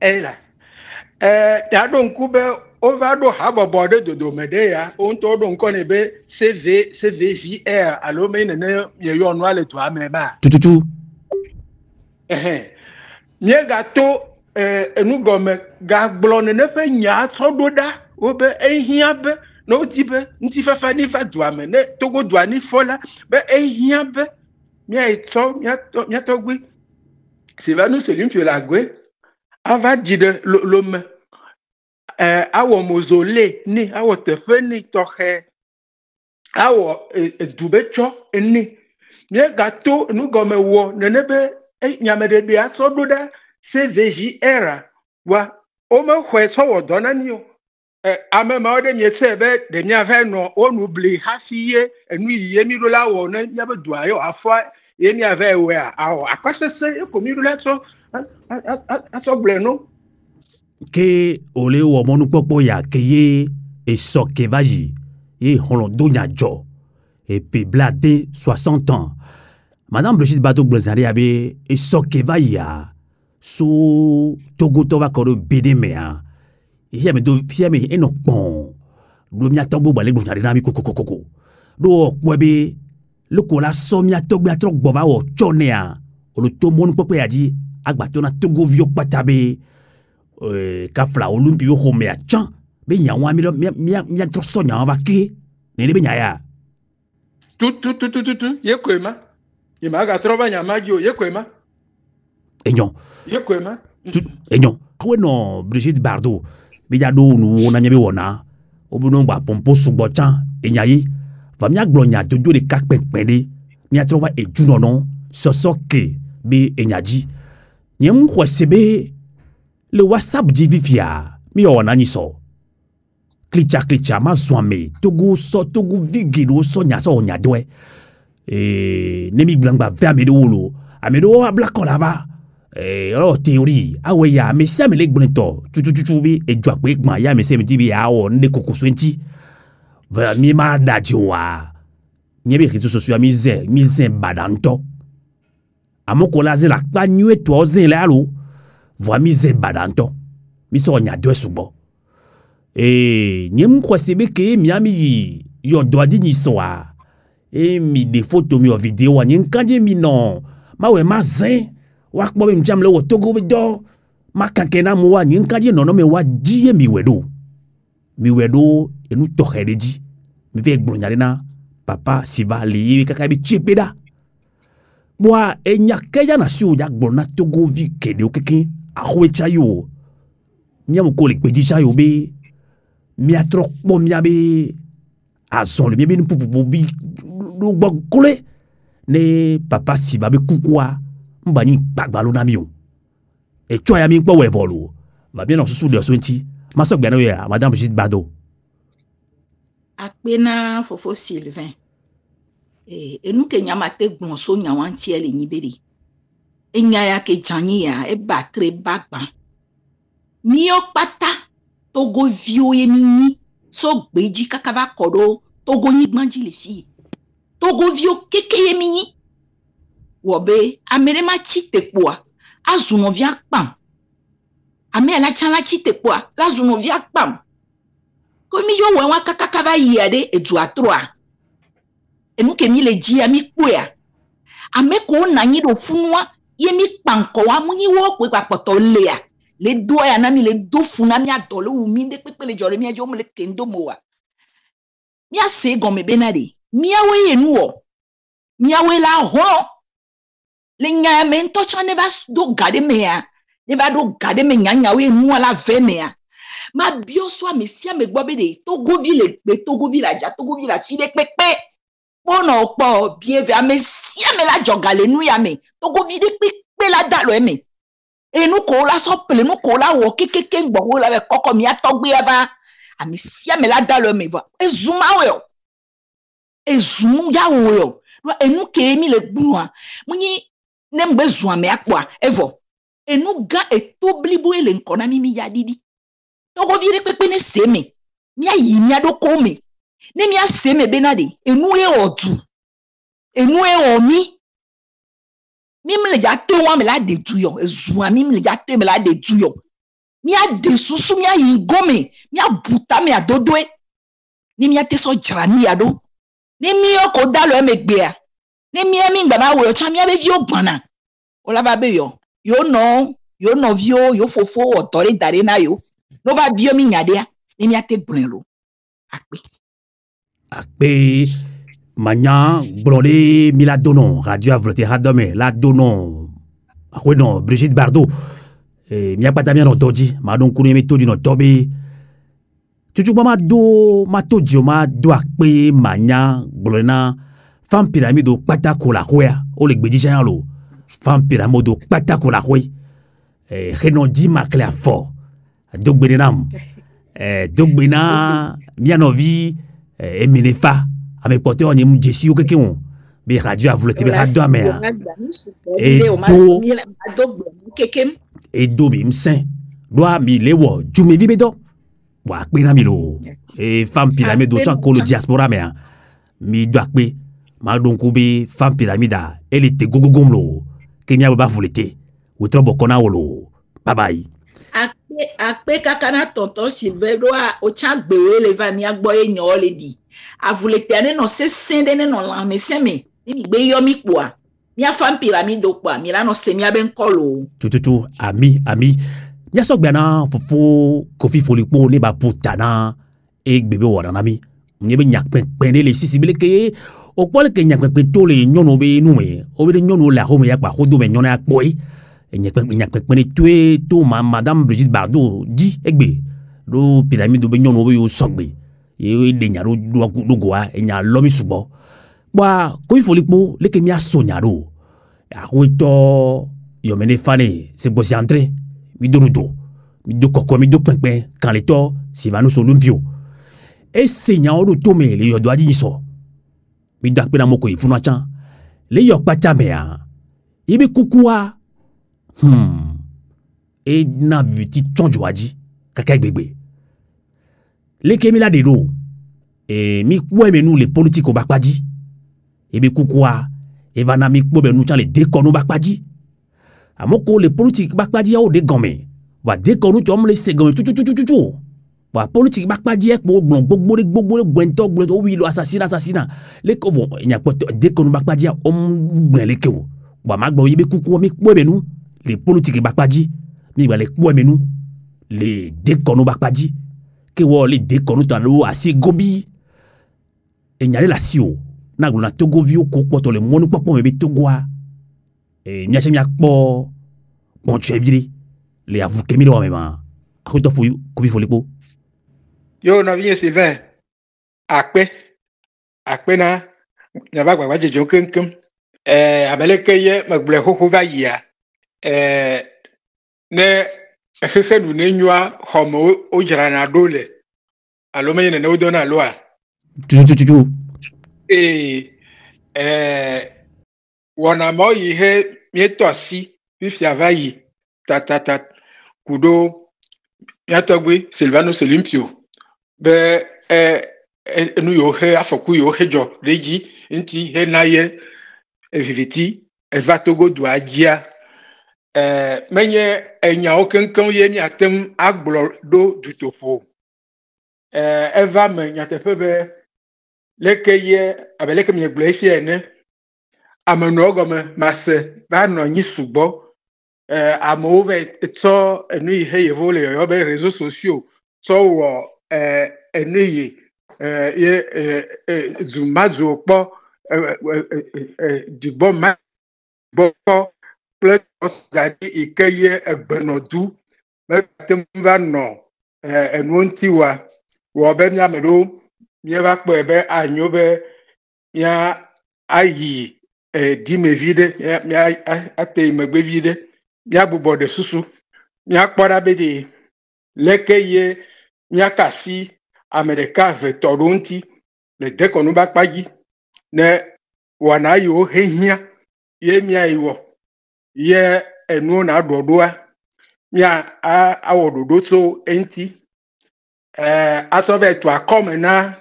ela ya don kube ovado habobo de dodo medeya on to don kone be CVJR alo me ne ye yo no ale to amema tututu nye gato enu gome ga gblone ne fe nya tododa obe ehia be no tibe nti fafa ni fa duame ne togo duani fola be ehia be mia to gwi Sylvanus Olympio la gwe ava dide l'homme awo mozole ni awo tefe ni tohe awo dubecho ni mie gato nu gome wo nenebe nyamede de asododa CVJR wa o me hwe so wo dona ni o amema o de mi sebe de mi ave no onu bli hafie enu yiye mi rola wo na nyabe duayo afa ye mi ave we awo akwasese ko mi rola so aso bleno ke ole wo monu popo ya keye e soke vaji e holon donya jo et puis blade 60 ans madame Brigitte Bardot Blonzari abe e soke vaya so togo to va ko bede mea e me do fiame e no pon do mi atogbo bale Blonzari na mi kokokoko do kwebe loko la so mi atogbo atrogbo va o chonea o lo to monu popo ya ji agbato na togo vio patabe kafla Olympio home a chan be nyawa mi troso nyawa va ke ne be nyaya tu yekwema yema ga trova nyama jo yekwema enyon yekwema enyon awe no Brigitte Bardot be ja do nu na nyabe wona obuno gba pompo sugbo chan enyayi va mi aglonya dojo de kakpekpede mi trova ejuno non sosoke be enyaji nyem kwasebe le WhatsApp divifia mi ona ni so klicha ma swame togo vigido so nya so nya doe nemi blangba va me do amedo abla kolava o théorie awe ya me sa me le gbonto tututu bi ejo ape gbon ya me se mi tibi ya o nde kokoso enti va mi ma daji wa nyebe ki to so mi zen badanto amoko la ze la pa nyu eto zen la lo voa mi zen badanto mi so nya do subo nyem kwasebe ke miami yo do adi ni so a mi de photo mi o video wa nyen kanje mi no ma we ma zen wa kpo mi jam le wo Togo be do ma kankena mo wa nyen kanje no me wa ji mi wedo enu to hereji mi ve gbonyare na papa siba li kaka bi chepeda boa enya keya na si o ya gbona Togo vi kede o keke ahwe chayo miam ko le peji chayo be mi atro po mi abe azon le mi be ni pupu vi do gbokole ne papa siba be kukua mba ni gbagbalo na mi o e cho ya mi po we volo va bien on sous de sonti ma so gbe na ya madame Brigitte Bardot akpena fofo Sylvain enu ke nyama te gbon so nyawan tie le nyiberi enya ya ke jani ya e batre bagba mi o pata Togo vio ye mini so gbeji kakava kodo Togo ni gbanji le fi Togo vio keke ye mini wo be amere ma chite poa azuno via pam ame la chala chite poa la zuno via pam komi yo wa kakakava yade edu atroa enu ke mi le ji ami poa ame ko na nyi do funwa ye mi panko wa munyi wo pe papoto le ya le do ya na mi le do funa mi adole wu mi de pepe le jore mi ajo mo le kendo mo wa mi ase gon me benade mi awe yenu wo mi awe la ho le nya me nto cha ne ba do gade me ya ne ba do gade me nya we nu ala ve me ya ma bio so me sia me gbo be de Togo ville pe Togo ville aja Togo ville file pepe bono po bien ve me sia me la jogale nu ya me Togo ville pepe la dalo me enu ko la so pele nu ko la wo kekeke ngbo la be koko mi atogbe ava ami sia me la dalo me va ezuma we o ezumu ya wo yo enu ke mi le gbunwa munyi ne mgbe zuwa me akwa evo enu ga etoblibo ele nkona mi ya didi Togo vire pepe ne seme mi ayi mi adoko me ne mi aseme benade enu e odu enu e omi mi me le ja te wa me la de tuyo ezuwa mi me le ja te me la de tuyo mi ade susu mi ayi gome mi abuta mi adodoe ni mi ate so jrani ado ni mi oko dalo e me gbe a ni mi emi ngba ma wo cha mi abe vi ogbana ola ba be yo no vio yo fofo otore dare na yo no va bio mi nyadea ni mi ate gbrenlo akpe manya blonde mi la donon radio avlote hadome la donon akwe non Brigitte Bardot mi apata mi no toji ma don kunu mi toji no tobe tuju ma toji ma do akpe manya blona fam pyramide do pata ko la khoya o le gbeji jan lo fam pyramide do pata ko la khoy renodi ma clair fort dogbenam dogbena mianovi eminefa ame porte on yem jesi o keke on be radio avlote be radio amea e do mi msen doa mi lewo jume vi bedo wa pe na mi lo e femme pyramide d'autant ko le diaspora mea mi do akpe ma don ko be femme pyramide elle était gogogom lo kenya ba volete o trobo kona wolo bye bye akpe kakana tonton Sylvain doa o cha gbewe le va mi agbo enyo le di avulete ane no se sende ne no la me seme ni gbe yo mi poa mi afam pyramide poa mi la no se mi aben kolo tututu ami nya so gbana fofo Kofi Folipo ne ba putana e gbebe wona na mi ni be nyak pen le sisibele ke o pole ke nyak pen to le nyono be nu me o be nyono la ho me ya pa ho do me nyono ya poi nyak pen tué to madame Brigitte Bardot di egbe do pyramide be nyono be yo sogbe e de nyaro do goa e nya lomi subo ba Kofi Folipo le ke mi asonyaro a ho to yo mene fane se bosi entrer mi do koko mi do penpen kan le to si va nous olympio e senya o do to me le yo do adi so mi da pe na moko ifunu achan le yo pacha me a ibi kukua e na viti tonjo aji kaka gbegbe le ke mi la de do e mi po me nu le politique ba paji ibi kukua e va na mi po be nu chan le décor no ba paji amoko le politique bakpaji o de gome va déconner tu les secondes tout wa politique ba pa dire pour gbogbo gwento oui lo assassinat les ko bon il y a pas déconner ba pa dire on les ko wa ma gbo yebe kuku mi po be nous les politiques ba pa dire mi ba les po be nous les déconner ba pa dire que wo les déconner dans l'eau assez gobi et nyale la sio na glo na Togo vio ko poto le monu popo me be Togo et nya chemia po bon cheviri les avoués mi lo même a ko to fu ko vi fo lepo yo na vie Sylvain akpe na na ba gba jejo kenkem ameleke ye magble hoho va ya ne eheke nu ne nyua homo o jira na dole alo me ne no do na lo a tu wana mo yi he mi to si fi avayi ta kudo ya togbe Sylvanus Olympio be nu yo he afoku yo hejo leji nti he na ye viviti va Togo do ajia menye enya okenkan ye ni atem agblo do dutofo eva menya tefe be leke ye abeleke mi egble fi ene amanu ogome mase ba no nyi sugbo amove to enu ihe ye vole yo be réseaux sociaux so wo enu ye zumazo po dibo ma bo ple gadi ikeye egbenodu me temva no enu ntiwa wo be nya medo mi va po ebe anyo be ya ayi di me vide mi ate megbe vide mi abubo de susu mi akpora be de lekeye mi akasi America ve Toronto le dekonu ba paji ne wana yo hehia ye mi ayiwo ye enu na dodoa mi awododo so enti asove to akomena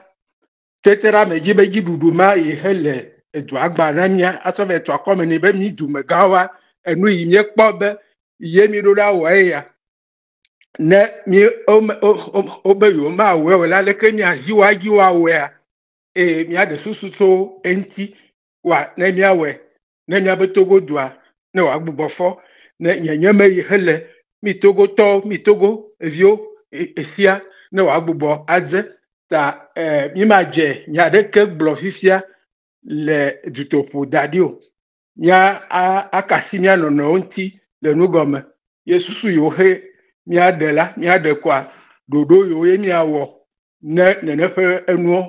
tetera meji beji duduma ye hele edu agba nanya asove to akomena be mi du megawa enu yi mi kpobe ye mi do la wa ya ne mi obe yo ma we la le ke mi ajiwa we mi ade susu so enti wa ne mi awe ne mi abetogo dua ne wa gbubofo ne nyanyeme ye hele mi togo evio esia ne wa gbugbo adze ta mi ma je nya de ke gblo fifia le dutofo dadio nya akasi nya no nti le nugome yesusu yo he mi adela mi adekwa dodo yo ye mi awo ne fe enu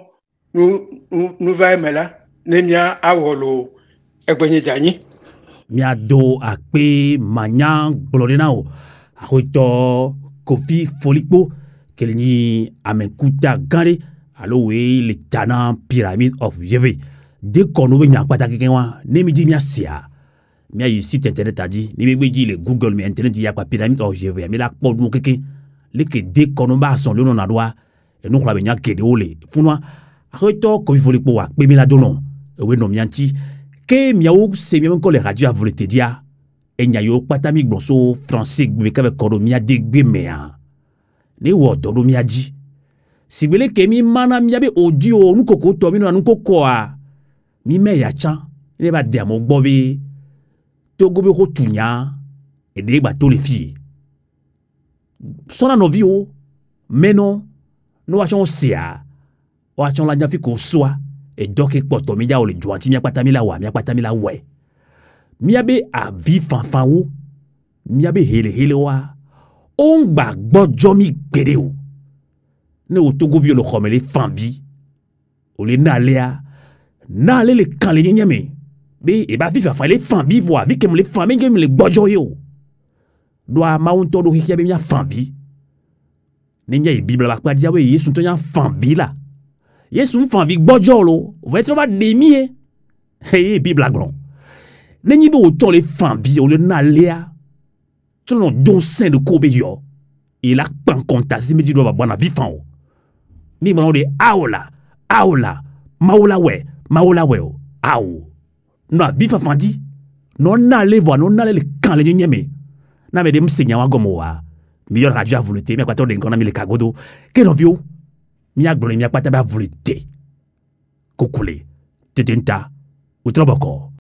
nu va emela ne mi awolo egbenye jani mi ado akpe manya glorina o akoto Kofi Folikpo kelni amekuta gare alo we le tana pyramid of Yeve de kono be nya pata kekenwa ne mi di mi asia mi ayi site internet adi ni mi gbeji le Google mi internet ya pa pyramid of Yeve mi la po nu keke le ke de kono ba son le no na doa e no kla be nya kede ole funwa akoto Kofi Folikpo wa pe mi la dono we no mi anti ke miaou se mi encore les radios à voler te dia e nya yo pata mi glonso français gbe ka be kono mi ade gbe mea ni wo dodo mi aji sibele ke mi mana mi abe audio nu koko to mi no nu koko a mi me ya chan ne ba de mo gbo bi to go be ko tunya e de gba to le fi sona no vi o meno no wa chon sia wa chon la nya fi ko soa et donc poto mi ja o le joanti mi apata mi la we mi abe a vi fanfan wo mi abe hele wa on gba gbojo mi gbede o ne o Togo vi lo khomele fan vi o le na le kan le nyame be e ba vi fanfan le fan vi vo vi ke mo le fan me le gbojo yo do a ma on to do hikia be mi fan vi ne nya e bible ba pa dia we yesu to nya fan vi la Yesu fan vi gbojo lo vous êtes va demi hey bible agron nenyi be o to le fan vi o le na lea to no don saint de kobe yo il a pan contasi me di do ba bona vi fan o mi mo de aola maola we o ao no vi fan di no na le vo no na le kan le nyeme na me de msenya wa gomo wa meilleur radio a voulu te mi akwato de ngona mi le kagodo ke no viu mi agbolo mi akwata ba voulu te kokule tetenta utroboko